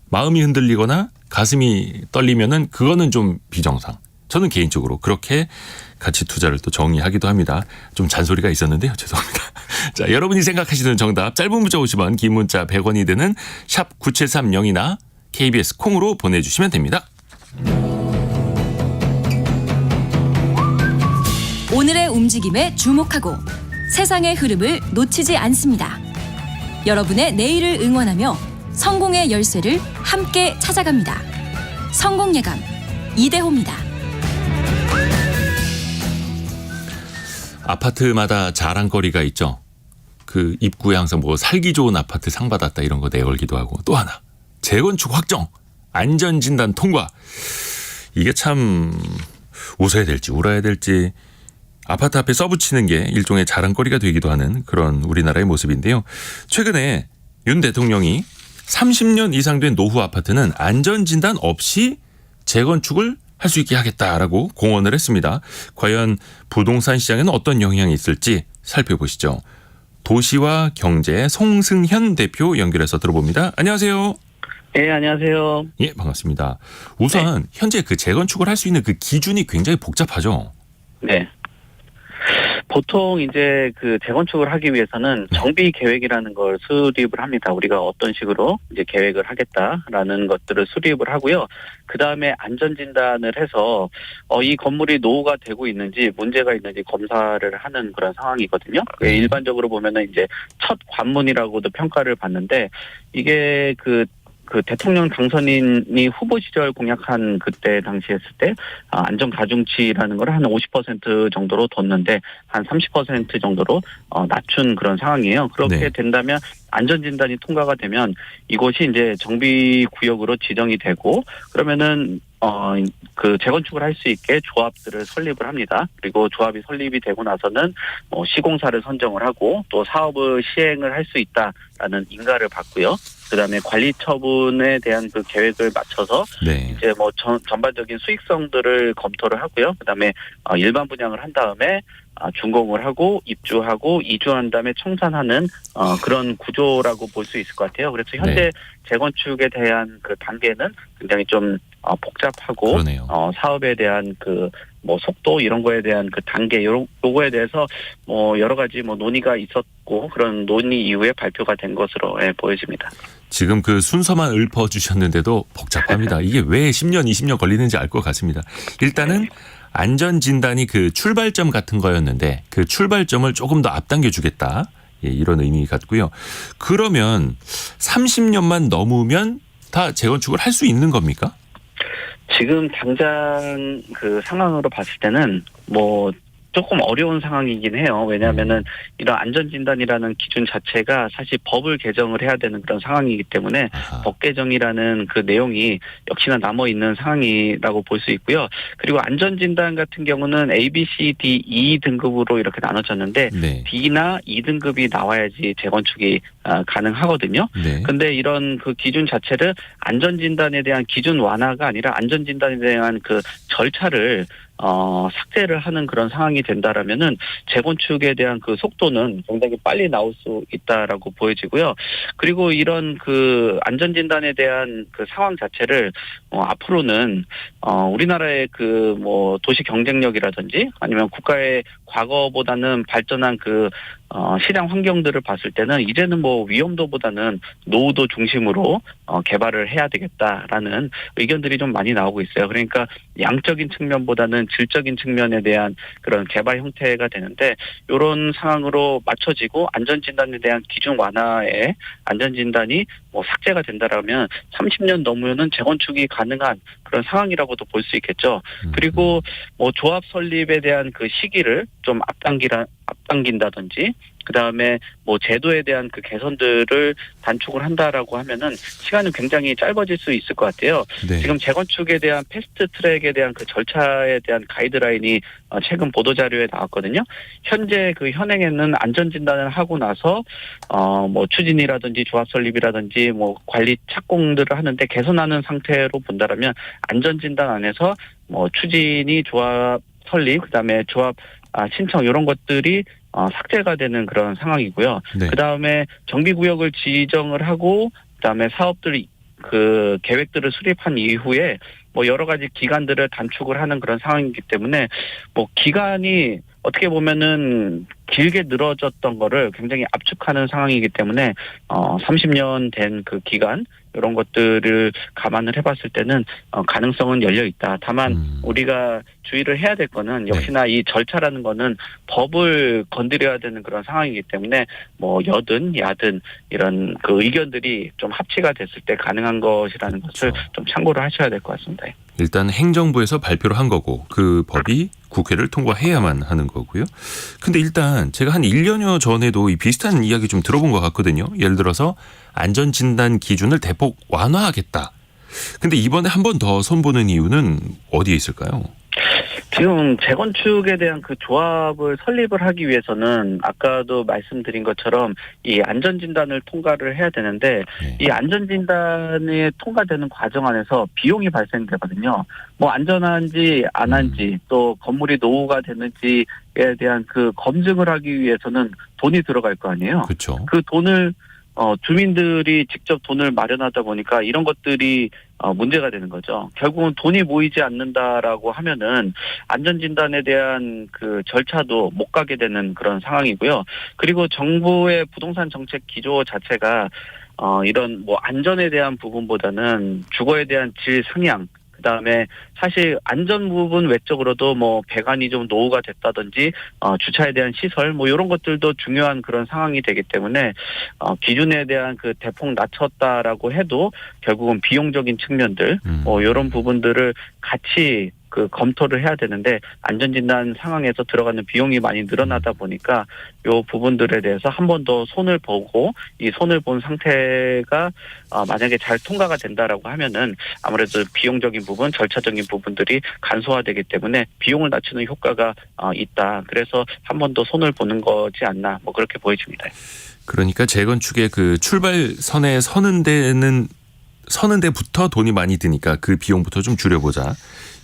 마음이 흔들리거나 가슴이 떨리면은 그거는 좀 비정상. 저는 개인적으로 그렇게 가치 투자를 또 정의하기도 합니다. 좀 잔소리가 있었는데요. 죄송합니다. 자, 여러분이 생각하시는 정답 짧은 문자 50원, 긴 문자 100원이 드는 샵 9730이나 KBS 콩으로 보내주시면 됩니다. 오늘의 움직임에 주목하고 세상의 흐름을 놓치지 않습니다. 여러분의 내일을 응원하며 성공의 열쇠를 함께 찾아갑니다. 성공예감 이대호입니다. 아파트마다 자랑거리가 있죠. 그 입구에 항상 뭐 살기 좋은 아파트 상 받았다 이런 거 내걸기도 하고, 또 하나 재건축 확정, 안전진단 통과. 이게 참 웃어야 될지 울어야 될지 아파트 앞에 써붙이는 게 일종의 자랑거리가 되기도 하는 그런 우리나라의 모습인데요. 최근에 윤 대통령이 30년 이상 된 노후 아파트는 안전진단 없이 재건축을 할 수 있게 하겠다라고 공언을 했습니다. 과연 부동산 시장에는 어떤 영향이 있을지 살펴보시죠. 도시와 경제 송승현 대표 연결해서 들어봅니다. 안녕하세요. 네, 안녕하세요. 예, 반갑습니다. 우선 현재 그 재건축을 할 수 있는 그 기준이 굉장히 복잡하죠. 네. 보통 이제 그 재건축을 하기 위해서는 정비 계획이라는 걸 수립을 합니다. 우리가 어떤 식으로 이제 계획을 하겠다라는 것들을 수립을 하고요. 그 다음에 안전진단을 해서 이 건물이 노후가 되고 있는지 문제가 있는지 검사를 하는 그런 상황이거든요. 일반적으로 보면은 이제 첫 관문이라고도 평가를 받는데, 이게 그 대통령 당선인이 후보 시절 공약한 그때 당시 했을 때 안전 가중치라는 걸 한 50% 정도로 뒀는데 한 30% 정도로 낮춘 그런 상황이에요. 그렇게 네. 된다면 안전진단이 통과가 되면 이곳이 이제 정비 구역으로 지정이 되고, 그러면은 그 재건축을 할 수 있게 조합들을 설립을 합니다. 그리고 조합이 설립이 되고 나서는 시공사를 선정을 하고 또 사업을 시행을 할 수 있다라는 인가를 받고요. 그다음에 관리 처분에 대한 그 계획을 맞춰서 네. 이제 뭐 전반적인 수익성들을 검토를 하고요. 그다음에 일반 분양을 한 다음에 준공을 하고 입주하고 이주한 다음에 청산하는 그런 구조라고 볼 수 있을 것 같아요. 그래서 현재 네. 재건축에 대한 그 단계는 굉장히 좀 복잡하고 그러네요. 사업에 대한 그 뭐 속도 이런 거에 대한 그 단계 요거에 대해서 뭐 여러 가지 뭐 논의가 있었고 그런 논의 이후에 발표가 된 것으로 보여집니다. 지금 그 순서만 읊어주셨는데도 복잡합니다. 이게 왜 10년, 20년 걸리는지 알 것 같습니다. 일단은 안전진단이 그 출발점 같은 거였는데 그 출발점을 조금 더 앞당겨 주겠다. 예, 이런 의미 같고요. 그러면 30년만 넘으면 다 재건축을 할 수 있는 겁니까? 지금 당장 그 상황으로 봤을 때는 뭐 조금 어려운 상황이긴 해요. 왜냐하면은 이런 안전진단이라는 기준 자체가 사실 법을 개정을 해야 되는 그런 상황이기 때문에 아하. 법 개정이라는 그 내용이 역시나 남아 있는 상황이라고 볼 수 있고요. 그리고 안전진단 같은 경우는 A, B, C, D, E 등급으로 이렇게 나눠졌는데 네. D나 E 등급이 나와야지 재건축이 가능하거든요. 네. 근데 이런 그 기준 자체를 안전진단에 대한 기준 완화가 아니라 안전진단에 대한 그 절차를 삭제를 하는 그런 상황이 된다라면은 재건축에 대한 그 속도는 굉장히 빨리 나올 수 있다라고 보여지고요. 그리고 이런 그 안전진단에 대한 그 상황 자체를 앞으로는 우리나라의 그 뭐 도시 경쟁력이라든지 아니면 국가의 과거보다는 발전한 그 시장 환경들을 봤을 때는 이제는 뭐 위험도보다는 노후도 중심으로 개발을 해야 되겠다라는 의견들이 좀 많이 나오고 있어요. 그러니까 양적인 측면보다는 질적인 측면에 대한 그런 개발 형태가 되는데 이런 상황으로 맞춰지고 안전진단에 대한 기준 완화에 안전진단이 뭐 삭제가 된다라면 30년 넘으면은 재건축이 가능한 그런 상황이라고도 볼 수 있겠죠. 그리고 뭐 조합 설립에 대한 그 시기를 좀 앞당긴다든지 그다음에 뭐 제도에 대한 그 개선들을 단축을 한다라고 하면은 시간은 굉장히 짧아질 수 있을 것 같아요. 네. 지금 재건축에 대한 패스트 트랙에 대한 그 절차에 대한 가이드라인이 최근 보도 자료에 나왔거든요. 현재 그 현행에는 안전 진단을 하고 나서 뭐 추진이라든지 조합 설립이라든지 뭐 관리 착공들을 하는데 개선하는 상태로 본다라면 안전 진단 안에서 뭐 추진이 조합 설립 그다음에 조합 신청 이런 것들이 삭제가 되는 그런 상황이고요. 네. 그다음에 정비구역을 지정을 하고 그다음에 사업들 그 계획들을 수립한 이후에 뭐 여러 가지 기간들을 단축을 하는 그런 상황이기 때문에 뭐 기간이 어떻게 보면은 길게 늘어졌던 거를 굉장히 압축하는 상황이기 때문에 30년 된 그 기간 이런 것들을 감안을 해봤을 때는 가능성은 열려 있다. 다만 우리가 주의를 해야 될 거는 역시나 이 절차라는 거는 법을 건드려야 되는 그런 상황이기 때문에 뭐 여든 야든 이런 그 의견들이 좀 합치가 됐을 때 가능한 것이라는 것을 좀 참고를 하셔야 될 것 같습니다. 일단 행정부에서 발표를 한 거고 그 법이 국회를 통과해야만 하는 거고요. 근데 일단 제가 한 1년여 전에도 이 비슷한 이야기 좀 들어본 것 같거든요. 예를 들어서 안전진단 기준을 대폭 완화하겠다. 근데 이번에 한 번 더 손보는 이유는 어디에 있을까요? 지금 재건축에 대한 그 조합을 설립을 하기 위해서는 아까도 말씀드린 것처럼 이 안전진단을 통과를 해야 되는데 네. 이 안전진단이 통과되는 과정 안에서 비용이 발생되거든요. 뭐 안전한지 안 한지 또 건물이 노후가 됐는지에 대한 그 검증을 하기 위해서는 돈이 들어갈 거 아니에요. 그렇죠. 그 돈을 주민들이 직접 돈을 마련하다 보니까 이런 것들이 문제가 되는 거죠. 결국은 돈이 모이지 않는다라고 하면은 안전진단에 대한 그 절차도 못 가게 되는 그런 상황이고요. 그리고 정부의 부동산 정책 기조 자체가 이런 뭐 안전에 대한 부분보다는 주거에 대한 질 상향 그다음에 사실 안전 부분 외적으로도 뭐 배관이 좀 노후가 됐다든지 주차에 대한 시설 뭐 이런 것들도 중요한 그런 상황이 되기 때문에 기준에 대한 그 대폭 낮췄다라고 해도 결국은 비용적인 측면들 뭐 이런 부분들을 같이 그 검토를 해야 되는데 안전진단 상황에서 들어가는 비용이 많이 늘어나다 보니까 요 부분들에 대해서 한 번 더 손을 보고 이 손을 본 상태가 만약에 잘 통과가 된다라고 하면은 아무래도 비용적인 부분, 절차적인 부분들이 간소화되기 때문에 비용을 낮추는 효과가 있다. 그래서 한 번 더 손을 보는 거지 않나 뭐 그렇게 보여집니다. 그러니까 재건축의 그 출발선에 서는 데부터 돈이 많이 드니까 그 비용부터 좀 줄여보자.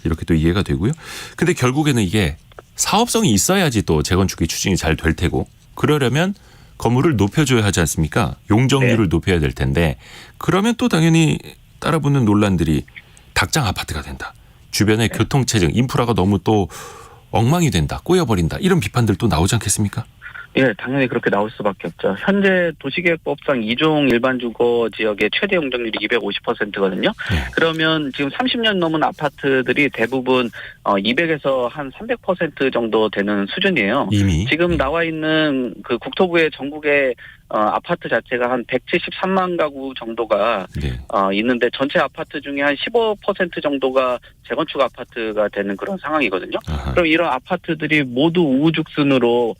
이렇게 또 이해가 되고요. 근데 결국에는 이게 사업성이 있어야지 또 재건축이 추진이 잘 될 테고 그러려면 건물을 높여줘야 하지 않습니까? 용적률을 높여야 될 텐데 그러면 또 당연히 따라붙는 논란들이 닭장 아파트가 된다. 주변의 교통체증, 인프라가 너무 또 엉망이 된다, 꼬여버린다 이런 비판들도 나오지 않겠습니까? 예, 당연히 그렇게 나올 수밖에 없죠. 현재 도시계획법상 2종 일반 주거 지역의 최대 용적률이 250%거든요. 그러면 지금 30년 넘은 아파트들이 대부분 200에서 한 300% 정도 되는 수준이에요. 이미 지금 나와 있는 그 국토부의 전국의 아파트 자체가 한 173만 가구 정도가 네. 있는데 전체 아파트 중에 한 15% 정도가 재건축 아파트가 되는 그런 상황이거든요. 아하. 그럼 이런 아파트들이 모두 우후죽순으로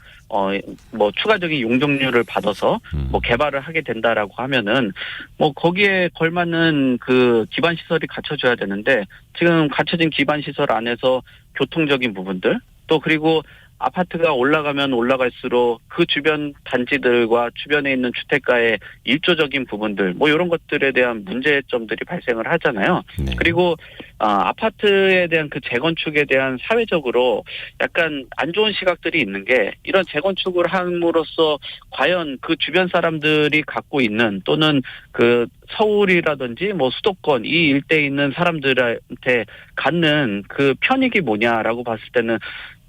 뭐 추가적인 용적률을 받아서 뭐 개발을 하게 된다라고 하면은 뭐 거기에 걸맞는 그 기반 시설이 갖춰져야 되는데 지금 갖춰진 기반 시설 안에서 교통적인 부분들 또 그리고 아파트가 올라가면 올라갈수록 그 주변 단지들과 주변에 있는 주택가의 일조적인 부분들 뭐 이런 것들에 대한 문제점들이 발생을 하잖아요. 네. 그리고 아파트에 대한 그 재건축에 대한 사회적으로 약간 안 좋은 시각들이 있는 게 이런 재건축을 함으로써 과연 그 주변 사람들이 갖고 있는 또는 그 서울이라든지 뭐 수도권 이 일대에 있는 사람들한테 갖는 그 편익이 뭐냐라고 봤을 때는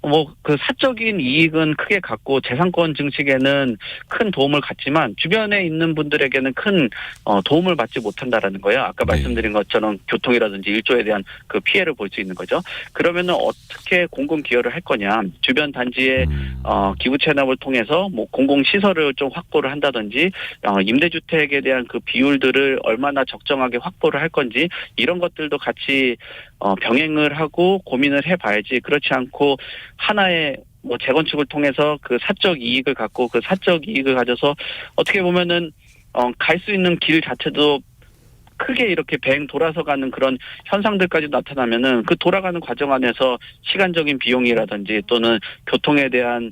뭐 그 사적인 이익은 크게 갖고 재산권 증식에는 큰 도움을 갖지만 주변에 있는 분들에게는 큰 도움을 받지 못한다라는 거예요. 아까 네. 말씀드린 것처럼 교통이라든지 일조에 대한 그 피해를 볼 수 있는 거죠. 그러면은 어떻게 공공 기여를 할 거냐? 주변 단지에 기부 체납을 통해서 뭐 공공 시설을 좀 확보를 한다든지 임대주택에 대한 그 비율들을 얼마나 적정하게 확보를 할 건지 이런 것들도 같이 병행을 하고 고민을 해봐야지 그렇지 않고 하나의 뭐 재건축을 통해서 그 사적 이익을 갖고 그 사적 이익을 가져서 어떻게 보면은 갈 수 있는 길 자체도 크게 이렇게 뱅 돌아서 가는 그런 현상들까지 나타나면은 그 돌아가는 과정 안에서 시간적인 비용이라든지 또는 교통에 대한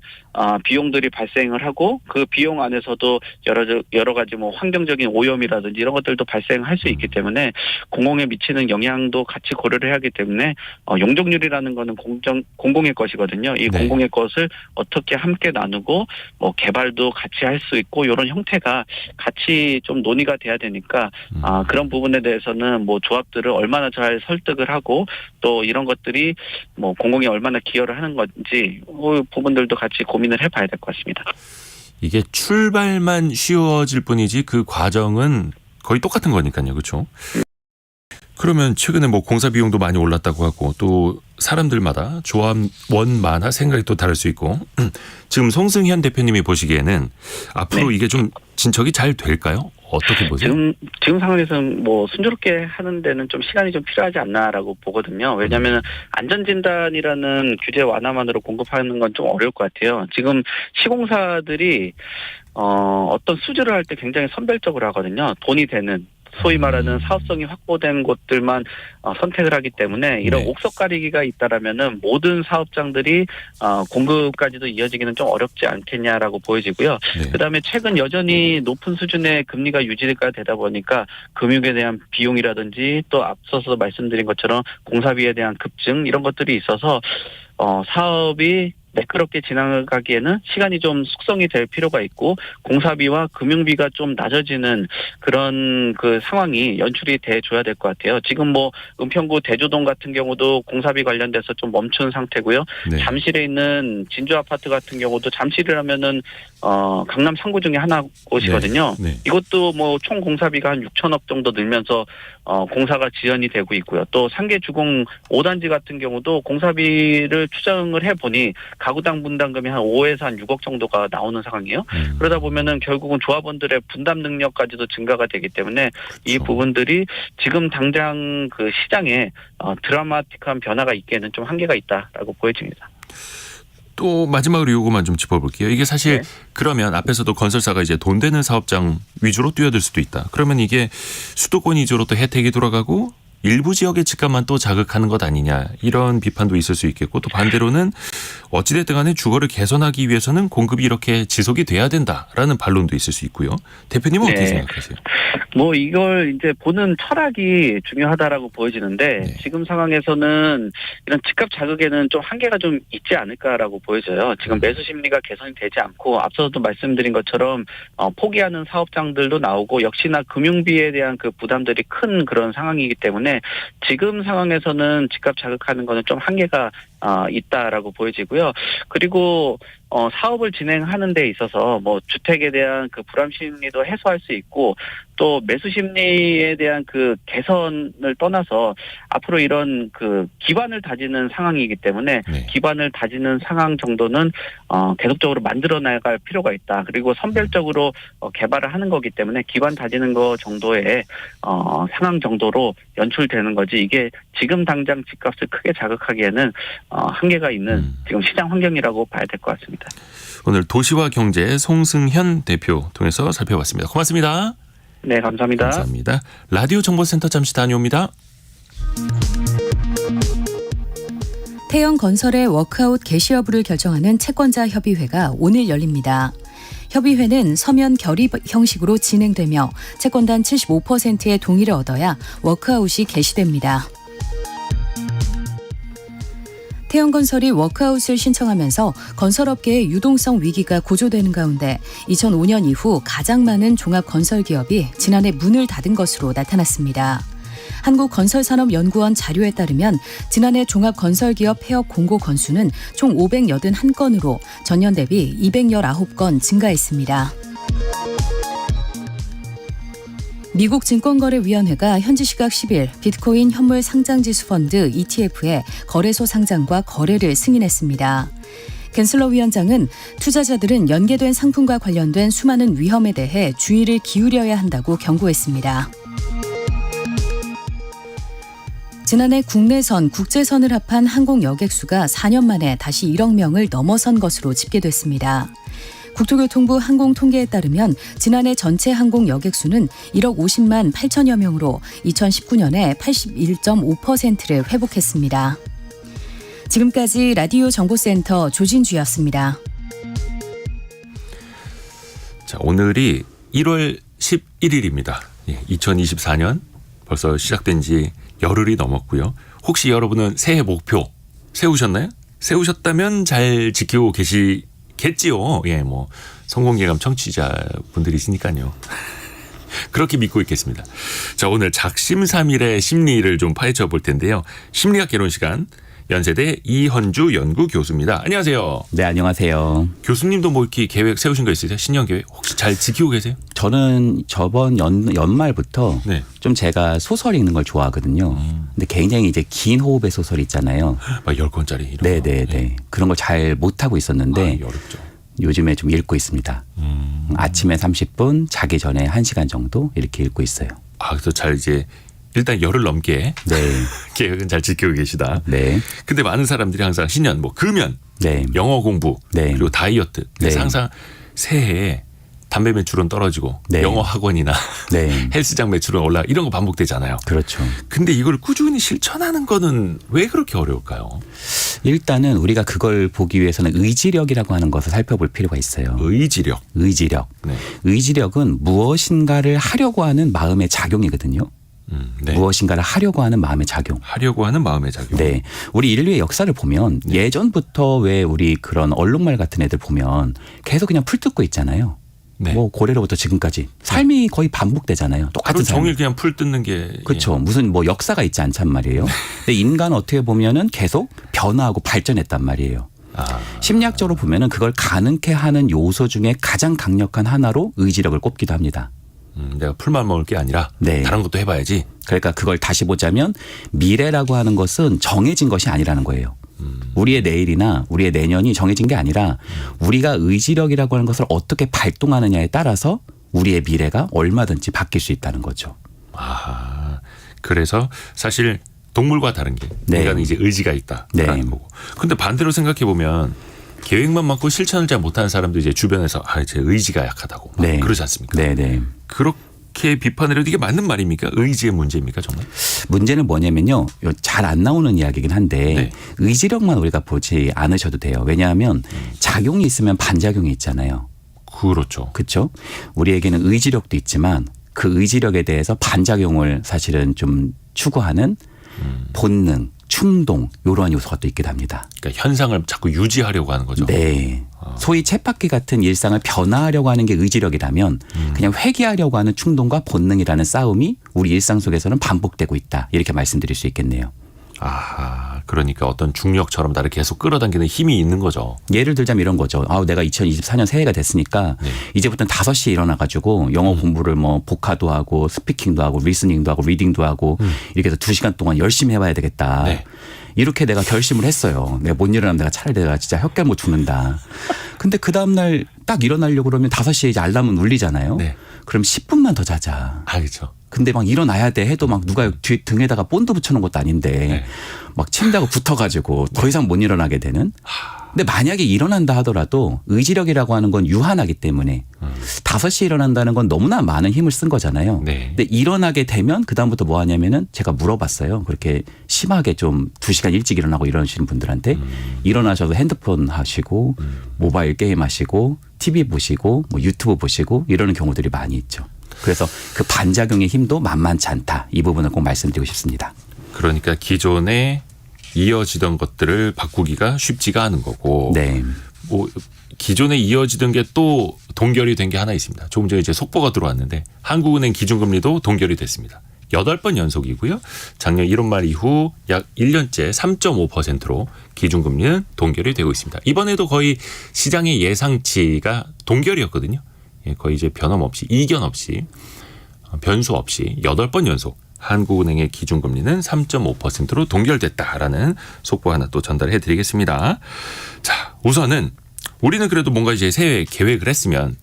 비용들이 발생을 하고 그 비용 안에서도 여러 가지 뭐 환경적인 오염이라든지 이런 것들도 발생할 수 있기 때문에 공공에 미치는 영향도 같이 고려를 해야 하기 때문에 용적률이라는 거는 공공의 것이거든요. 이 네. 공공의 것을 어떻게 함께 나누고 뭐 개발도 같이 할 수 있고 이런 형태가 같이 좀 논의가 돼야 되니까 그런 부분에 대해서는 뭐 조합들을 얼마나 잘 설득을 하고 또 이런 것들이 뭐 공공이 얼마나 기여를 하는 건지 그 부분들도 같이 고민을 해봐야 될 것 같습니다. 이게 출발만 쉬워질 뿐이지 그 과정은 거의 똑같은 거니까요. 그렇죠? 그러면 최근에 뭐 공사 비용도 많이 올랐다고 하고 또 사람들마다 조합원마다 생각이 또 다를 수 있고 지금 송승현 대표님이 보시기에는 앞으로 네. 이게 좀 진척이 잘 될까요? 어떻게 보세요? 지금 상황에서는 뭐 순조롭게 하는 데는 좀 시간이 좀 필요하지 않나라고 보거든요. 왜냐하면 안전진단이라는 규제 완화만으로 공급하는 건 좀 어려울 것 같아요. 지금 시공사들이 어떤 수주를 할 때 굉장히 선별적으로 하거든요. 돈이 되는 소위 말하는 사업성이 확보된 곳들만 선택을 하기 때문에 이런 네. 옥석 가리기가 있다라면은 모든 사업장들이 공급까지도 이어지기는 좀 어렵지 않겠냐라고 보여지고요. 네. 그다음에 최근 여전히 높은 수준의 금리가 유지가 되다 보니까 금융에 대한 비용이라든지 또 앞서서 말씀드린 것처럼 공사비에 대한 급증 이런 것들이 있어서 사업이 매끄럽게 지나가기에는 시간이 좀 숙성이 될 필요가 있고 공사비와 금융비가 좀 낮아지는 그런 그 상황이 연출이 돼줘야 될 것 같아요. 지금 뭐 은평구 대조동 같은 경우도 공사비 관련돼서 좀 멈춘 상태고요. 네. 잠실에 있는 진주 아파트 같은 경우도 잠실이라면은 강남 3구 중에 하나 곳이거든요. 네. 이것도 뭐 총 공사비가 한 6천억 정도 늘면서 공사가 지연이 되고 있고요. 또 상계 주공 5단지 같은 경우도 공사비를 추정을 해보니 가구당 분담금이 한 5에서 한 6억 정도가 나오는 상황이에요. 그러다 보면은 결국은 조합원들의 분담 능력까지도 증가가 되기 때문에 이 그렇죠. 부분들이 지금 당장 그 시장에 드라마틱한 변화가 있기에는 좀 한계가 있다라고 보여집니다. 또 마지막으로 요거만 좀 짚어볼게요. 이게 사실 그러면 앞에서도 건설사가 이제 돈 되는 사업장 위주로 뛰어들 수도 있다. 그러면 이게 수도권 위주로 또 혜택이 돌아가고 일부 지역의 집값만 또 자극하는 것 아니냐 이런 비판도 있을 수 있겠고 또 반대로는 어찌됐든 간에 주거를 개선하기 위해서는 공급이 이렇게 지속이 돼야 된다라는 반론도 있을 수 있고요. 대표님은 어떻게 네. 생각하세요? 뭐 이걸 이제 보는 철학이 중요하다라고 보여지는데 네. 지금 상황에서는 이런 집값 자극에는 좀 한계가 좀 있지 않을까라고 보여져요. 지금 매수 심리가 개선이 되지 않고 앞서도 말씀드린 것처럼 포기하는 사업장들도 나오고 역시나 금융비에 대한 그 부담들이 큰 그런 상황이기 때문에 지금 상황에서는 집값 자극하는 거는 좀 한계가 있다라고 보여지고요. 그리고 사업을 진행하는 데 있어서 뭐 주택에 대한 그 불안 심리도 해소할 수 있고 또 매수 심리에 대한 그 개선을 떠나서 앞으로 이런 그 기반을 다지는 상황이기 때문에 네. 기반을 다지는 상황 정도는 계속적으로 만들어 나갈 필요가 있다. 그리고 선별적으로 개발을 하는 거기 때문에 기반 다지는 거 정도의 상황 정도로 연출되는 거지 이게 지금 당장 집값을 크게 자극하기에는 한계가 있는 지금 시장 환경이라고 봐야 될 것 같습니다. 오늘 도시와 경제 송승현 대표 통해서 살펴봤습니다. 고맙습니다. 네, 감사합니다. 감사합니다. 라디오 정보센터 잠시 다녀옵니다. 태영건설의 워크아웃 개시 여부를 결정하는 채권자 협의회가 오늘 열립니다. 협의회는 서면 결의 형식으로 진행되며 채권단 75%의 동의를 얻어야 워크아웃이 개시됩니다. 태영건설이 워크아웃을 신청하면서 건설업계의 유동성 위기가 고조되는 가운데 2005년 이후 가장 많은 종합건설기업이 지난해 문을 닫은 것으로 나타났습니다. 한국건설산업연구원 자료에 따르면 지난해 종합건설기업 폐업 공고 건수는 총 581건으로 전년 대비 219건 증가했습니다. 미국 증권거래위원회가 현지 시각 10일 비트코인 현물 상장지수 펀드 ETF의 거래소 상장과 거래를 승인했습니다. 겐슬러 위원장은 투자자들은 연계된 상품과 관련된 수많은 위험에 대해 주의를 기울여야 한다고 경고했습니다. 지난해 국내선, 국제선을 합한 항공 여객수가 4년 만에 다시 1억 명을 넘어선 것으로 집계됐습니다. 국토교통부 항공통계에 따르면 지난해 전체 항공 여객수는 1억 50만 8천여 명으로 2019년에 81.5%를 회복했습니다. 지금까지 라디오 정보센터 조진주였습니다. 자, 오늘이 1월 11일입니다. 2024년 벌써 시작된 지 열흘이 넘었고요. 혹시 여러분은 새해 목표 세우셨나요? 세우셨다면 잘 지키고 계시겠지요. 예, 뭐 성공예감 청취자분들이시니까요. 그렇게 믿고 있겠습니다. 자, 오늘 작심삼일의 심리를 좀 파헤쳐 볼 텐데요. 심리학 개론 시간 연세대 이헌주 연구교수입니다. 안녕하세요. 네, 안녕하세요. 교수님도 뭐 이렇게 계획 세우신 거 있으세요? 신년 계획 혹시 잘 지키고 계세요? 저는 저번 연말부터 네. 좀 제가 소설 읽는 걸 좋아하거든요. 근데 굉장히 이제 긴 호흡의 소설 있잖아요. 막 10권짜리 이런 거. 네네네. 그런 걸 잘 못하고 있었는데 어렵죠. 요즘에 좀 읽고 있습니다. 아침에 30분, 자기 전에 1시간 정도 이렇게 읽고 있어요. 그래서 잘 이제 일단 열흘 넘게 네. 계획은 잘 지키고 계시다. 네. 근데 많은 사람들이 항상 신년 뭐 금연, 네. 영어 공부, 네. 그리고 다이어트. 그래서 네. 항상 새해에 담배 매출은 떨어지고 네. 영어 학원이나 네. 헬스장 매출은 올라 이런 거 반복되잖아요. 그렇죠. 근데 이걸 꾸준히 실천하는 거는 왜 그렇게 어려울까요? 일단은 우리가 그걸 보기 위해서는 의지력이라고 하는 것을 살펴볼 필요가 있어요. 의지력. 의지력. 네. 의지력은 무엇인가를 하려고 하는 마음의 작용이거든요. 네. 무엇인가를 하려고 하는 마음의 작용. 하려고 하는 마음의 작용. 네. 우리 인류의 역사를 보면 예전부터 왜 우리 그런 얼룩말 같은 애들 보면 계속 그냥 풀 뜯고 있잖아요. 네. 뭐 고래로부터 지금까지 삶이 거의 반복되잖아요. 똑같은 하루 삶. 종일 그냥 풀 뜯는 게. 그렇죠. 무슨 뭐 역사가 있지 않단 말이에요. 근데 인간은 어떻게 보면은 계속 변화하고 발전했단 말이에요. 심리학적으로 보면은 그걸 가능케 하는 요소 중에 가장 강력한 하나로 의지력을 꼽기도 합니다. 내가 풀만 먹을 게 아니라 네. 다른 것도 해봐야지. 그러니까 그걸 다시 보자면 미래라고 하는 것은 정해진 것이 아니라는 거예요. 우리의 내일이나 우리의 내년이 정해진 게 아니라 우리가 의지력이라고 하는 것을 어떻게 발동하느냐에 따라서 우리의 미래가 얼마든지 바뀔 수 있다는 거죠. 그래서 사실 동물과 다른 게 네. 인간은 이제 의지가 있다라는 네. 거고. 근데 반대로 생각해 보면 계획만 맞고 실천을 잘 못하는 사람도 이제 주변에서 제 의지가 약하다고 막 네. 그러지 않습니까? 네네. 그렇게 이렇게 비판을 해도 이게 맞는 말입니까? 의지의 문제입니까 정말? 문제는 뭐냐면요. 잘 안 나오는 이야기긴 한데 네. 의지력만 우리가 보지 않으셔도 돼요. 왜냐하면 작용이 있으면 반작용이 있잖아요. 그렇죠. 그렇죠? 우리에게는 의지력도 있지만 그 의지력에 대해서 반작용을 사실은 좀 추구하는 본능, 충동 이러한 요소가 또 있게 됩니다. 그러니까 현상을 자꾸 유지하려고 하는 거죠. 네. 소위 쳇바퀴 같은 일상을 변화하려고 하는 게 의지력이라면 그냥 회귀하려고 하는 충동과 본능이라는 싸움이 우리 일상 속에서는 반복되고 있다. 이렇게 말씀드릴 수 있겠네요. 아하, 그러니까 어떤 중력처럼 나를 계속 끌어당기는 힘이 있는 거죠. 예를 들자면 이런 거죠. 내가 2024년 새해가 됐으니까 네. 이제부터는 5시에 일어나가지고 영어 공부를 뭐 복화도 하고 스피킹도 하고 리스닝도 하고 리딩도 하고 이렇게 해서 2시간 동안 열심히 해봐야 되겠다. 네. 이렇게 내가 결심을 했어요. 내가 못 일어나면 내가 차라리 내가 진짜 혓결 못 죽는다. 근데 그 다음날 딱 일어나려고 그러면 5시에 이제 알람은 울리잖아요. 네. 그럼 10분만 더 자자. 아, 그렇죠. 근데 막 일어나야 돼 해도 막 누가 뒤 등에다가 본드 붙여놓은 것도 아닌데 네. 막 침대하고 붙어가지고 더 이상 못 일어나게 되는. 근데 만약에 일어난다 하더라도 의지력이라고 하는 건 유한하기 때문에 5시에 일어난다는 건 너무나 많은 힘을 쓴 거잖아요. 네. 근데 일어나게 되면 그다음부터 뭐 하냐면은 제가 물어봤어요. 그렇게 심하게 좀 2시간 일찍 일어나고 이러시는 분들한테 일어나셔서 핸드폰 하시고 모바일 게임 하시고 TV 보시고 뭐 유튜브 보시고 이러는 경우들이 많이 있죠. 그래서 그 반작용의 힘도 만만치 않다. 이 부분을 꼭 말씀드리고 싶습니다. 그러니까 기존에 이어지던 것들을 바꾸기가 쉽지가 않은 거고. 네. 뭐 기존에 이어지던 게 또 동결이 된 게 하나 있습니다. 조금 전에 이제 속보가 들어왔는데 한국은행 기준금리도 동결이 됐습니다. 8번 연속이고요. 작년 1월 말 이후 약 1년째 3.5%로 기준금리는 동결이 되고 있습니다. 이번에도 거의 시장의 예상치가 동결이었거든요. 거의 이제 변함없이 이견 없이 변수 없이 8번 연속 한국은행의 기준금리는 3.5%로 동결됐다라는 속보 하나 또 전달해 드리겠습니다. 자, 우선은 우리는 그래도 뭔가 이제 새해 계획을 했으면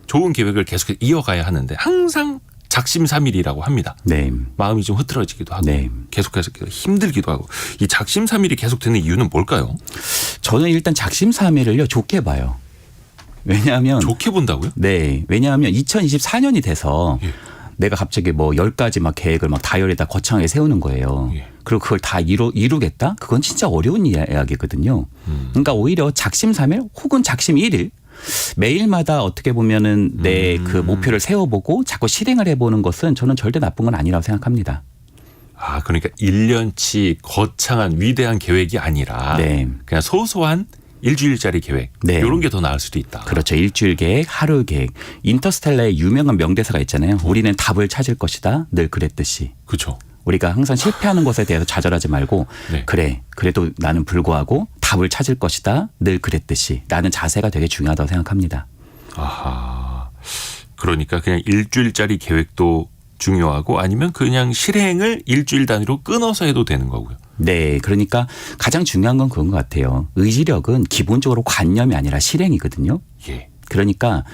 좋은 계획을 계속 이어가야 하는데 항상 작심삼일이라고 합니다. 네. 마음이 좀 흐트러지기도 하고 네. 계속해서 힘들기도 하고 이 작심삼일이 계속되는 이유는 뭘까요? 저는 일단 작심삼일을요 좋게 봐요. 왜냐하면 좋게 본다고요? 네. 왜냐하면 2024년이 돼서 예. 내가 갑자기 뭐 10가지 막 계획을 막 다이어리에다 거창하게 세우는 거예요. 예. 그리고 그걸 다 이루겠다? 그건 진짜 어려운 이야기거든요. 그러니까 오히려 작심삼일 혹은 작심 1일 매일마다 어떻게 보면은 내 그 목표를 세워보고 자꾸 실행을 해보는 것은 저는 절대 나쁜 건 아니라고 생각합니다. 아, 그러니까 1년치 거창한 위대한 계획이 아니라 네. 그냥 소소한 일주일짜리 계획 네. 이런 게 더 나을 수도 있다. 그렇죠. 일주일 계획, 하루 계획. 인터스텔라의 유명한 명대사가 있잖아요. 우리는 답을 찾을 것이다. 늘 그랬듯이. 그렇죠. 우리가 항상 실패하는 것에 대해서 좌절하지 말고 네. 그래. 그래도 나는 불구하고 답을 찾을 것이다. 늘 그랬듯이. 라는 자세가 되게 중요하다고 생각합니다. 아하. 그러니까 그냥 일주일짜리 계획도 중요하고 아니면 그냥 실행을 일주일 단위로 끊어서 해도 되는 거고요. 네. 그러니까 가장 중요한 건 그런 것 같아요. 의지력은 기본적으로 관념이 아니라 실행이거든요. 예. 그러니까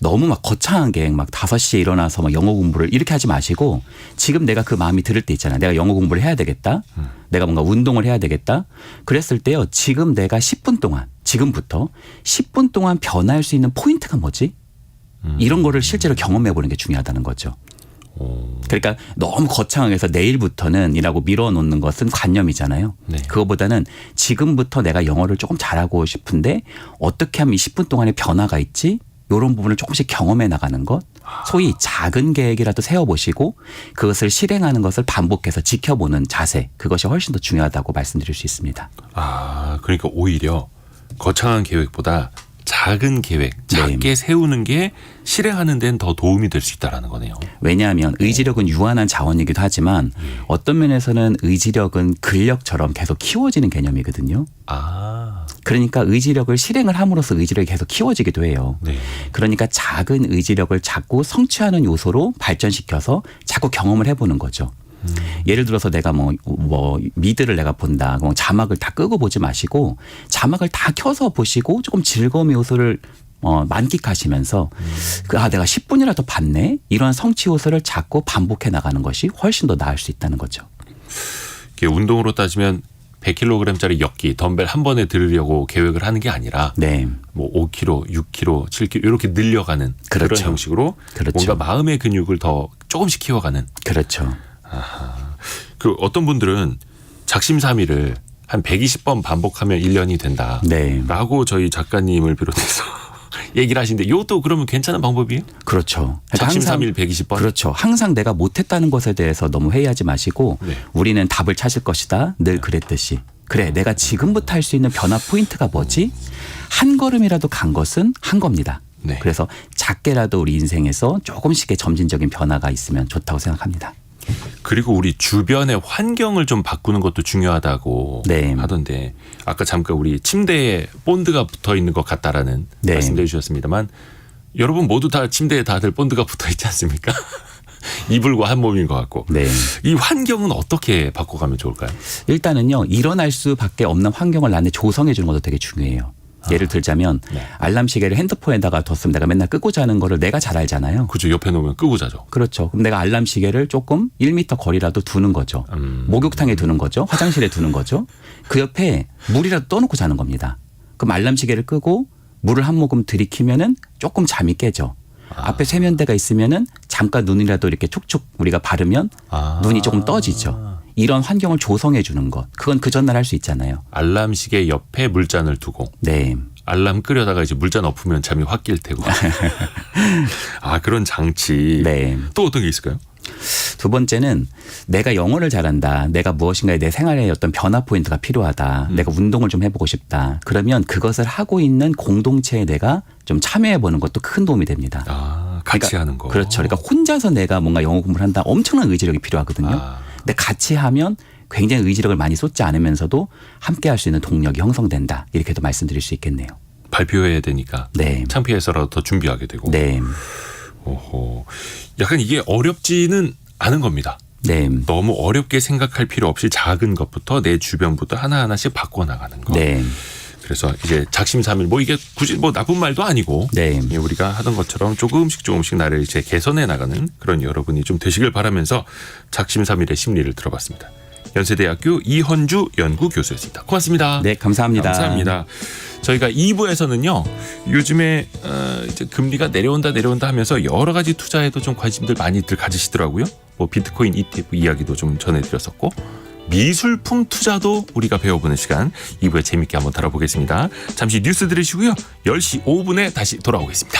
너무 막 거창한 계획 막 5시에 일어나서 막 영어 공부를 이렇게 하지 마시고 지금 내가 그 마음이 들을 때 있잖아요. 내가 영어 공부를 해야 되겠다. 내가 뭔가 운동을 해야 되겠다. 그랬을 때요. 지금 내가 10분 동안 지금부터 10분 동안 변화할 수 있는 포인트가 뭐지? 이런 거를 실제로 경험해 보는 게 중요하다는 거죠. 그러니까 너무 거창하게 해서 내일부터는 이라고 밀어놓는 것은 관념이잖아요. 네. 그거보다는 지금부터 내가 영어를 조금 잘하고 싶은데 어떻게 하면 이 10분 동안에 변화가 있지? 이런 부분을 조금씩 경험해 나가는 것. 소위 작은 계획이라도 세워보시고 그것을 실행하는 것을 반복해서 지켜보는 자세. 그것이 훨씬 더 중요하다고 말씀드릴 수 있습니다. 아, 그러니까 오히려 거창한 계획보다 작은 계획, 작게 세우는 게 실행하는 데는 더 도움이 될 수 있다라는 거네요. 왜냐하면 의지력은 유한한 자원이기도 하지만 어떤 면에서는 의지력은 근력처럼 계속 키워지는 개념이거든요. 아, 그러니까 의지력을 실행을 함으로써 의지력이 계속 키워지기도 해요. 네. 그러니까 작은 의지력을 자꾸 성취하는 요소로 발전시켜서 자꾸 경험을 해보는 거죠. 예를 들어서 내가 뭐 미드를 내가 본다. 그럼 자막을 다 끄고 보지 마시고 자막을 다 켜서 보시고 조금 즐거움의 요소를 만끽하시면서 내가 10분이라도 봤네. 이런 성취 요소를 자꾸 반복해 나가는 것이 훨씬 더 나을 수 있다는 거죠. 이게 운동으로 따지면 100kg짜리 역기, 덤벨 한 번에 들으려고 계획을 하는 게 아니라 네. 뭐 5kg, 6kg, 7kg 이렇게 늘려가는 그런 그렇죠. 형식으로 그렇죠. 뭔가 마음의 근육을 더 조금씩 키워가는. 그렇죠. 그 어떤 분들은 작심삼일을 한 120번 반복하면 1년이 된다. 네. 라고 저희 작가님을 비롯해서 얘기를 하시는데 이것도 그러면 괜찮은 방법이에요? 그렇죠. 그러니까 작심삼일 120번? 그렇죠. 항상 내가 못했다는 것에 대해서 너무 회의하지 마시고 네. 우리는 답을 찾을 것이다. 늘 그랬듯이. 그래, 내가 지금부터 할 수 있는 변화 포인트가 뭐지? 한 걸음이라도 간 것은 한 겁니다. 네. 그래서 작게라도 우리 인생에서 조금씩의 점진적인 변화가 있으면 좋다고 생각합니다. 그리고 우리 주변의 환경을 좀 바꾸는 것도 중요하다고 네. 하던데 아까 잠깐 우리 침대에 본드가 붙어 있는 것 같다라는 네. 말씀해 주셨습니다만 여러분 모두 다 침대에 다들 본드가 붙어 있지 않습니까? 이불과 한 몸인 것 같고. 네. 이 환경은 어떻게 바꿔가면 좋을까요? 일단은요, 일어날 수밖에 없는 환경을 나한테 조성해 주는 것도 되게 중요해요. 예를 들자면 네. 알람 시계를 핸드폰에다가 뒀으면 내가 맨날 끄고 자는 거를 내가 잘 알잖아요. 그죠. 옆에 놓으면 끄고 자죠. 그렇죠. 그럼 내가 알람 시계를 조금 1m 거리라도 두는 거죠. 목욕탕에 두는 거죠. 화장실에 두는 거죠. 그 옆에 물이라도 떠놓고 자는 겁니다. 그럼 알람 시계를 끄고 물을 한 모금 들이키면은 조금 잠이 깨죠. 앞에 세면대가 있으면은 잠깐 눈이라도 이렇게 촉촉 우리가 바르면 눈이 조금 떠지죠. 이런 환경을 조성해 주는 것. 그건 그 전날 할 수 있잖아요. 알람 시계 옆에 물잔을 두고 네. 알람 끄려다가 이제 물잔 엎으면 잠이 확 깰 테고. 아, 그런 장치. 네. 또 어떤 게 있을까요? 두 번째는 내가 영어를 잘한다. 내가 무엇인가에 내 생활에 어떤 변화 포인트가 필요하다. 내가 운동을 좀 해보고 싶다. 그러면 그것을 하고 있는 공동체에 내가 좀 참여해 보는 것도 큰 도움이 됩니다. 아, 같이 그러니까, 하는 거. 그렇죠. 그러니까 혼자서 내가 뭔가 영어 공부를 한다. 엄청난 의지력이 필요하거든요. 근데 같이 하면 굉장히 의지력을 많이 쏟지 않으면서도 함께 할 수 있는 동력이 형성된다. 이렇게도 말씀드릴 수 있겠네요. 발표해야 되니까. 네. 창피해서라도 더 준비하게 되고. 네. 오호. 약간 이게 어렵지는 않은 겁니다. 네. 너무 어렵게 생각할 필요 없이 작은 것부터 내 주변부터 하나하나씩 바꿔나가는 거. 네. 그래서 이제 작심삼일 뭐 이게 굳이 뭐 나쁜 말도 아니고 네. 우리가 하던 것처럼 조금씩 나를 이제 개선해 나가는 그런 여러분이 좀 되시길 바라면서 작심삼일의 심리를 들어봤습니다. 연세대학교 이헌주 연구교수였습니다. 고맙습니다. 네, 감사합니다. 감사합니다. 저희가 2부에서는요. 요즘에 이제 금리가 내려온다 하면서 여러 가지 투자에도 좀 관심들 많이들 가지시더라고요. 뭐 비트코인 ETF 이야기도 좀 전해드렸었고 미술품 투자도 우리가 배워보는 시간 2부에 재밌게 한번 다뤄보겠습니다. 잠시 뉴스 들으시고요. 10시 5분에 다시 돌아오겠습니다.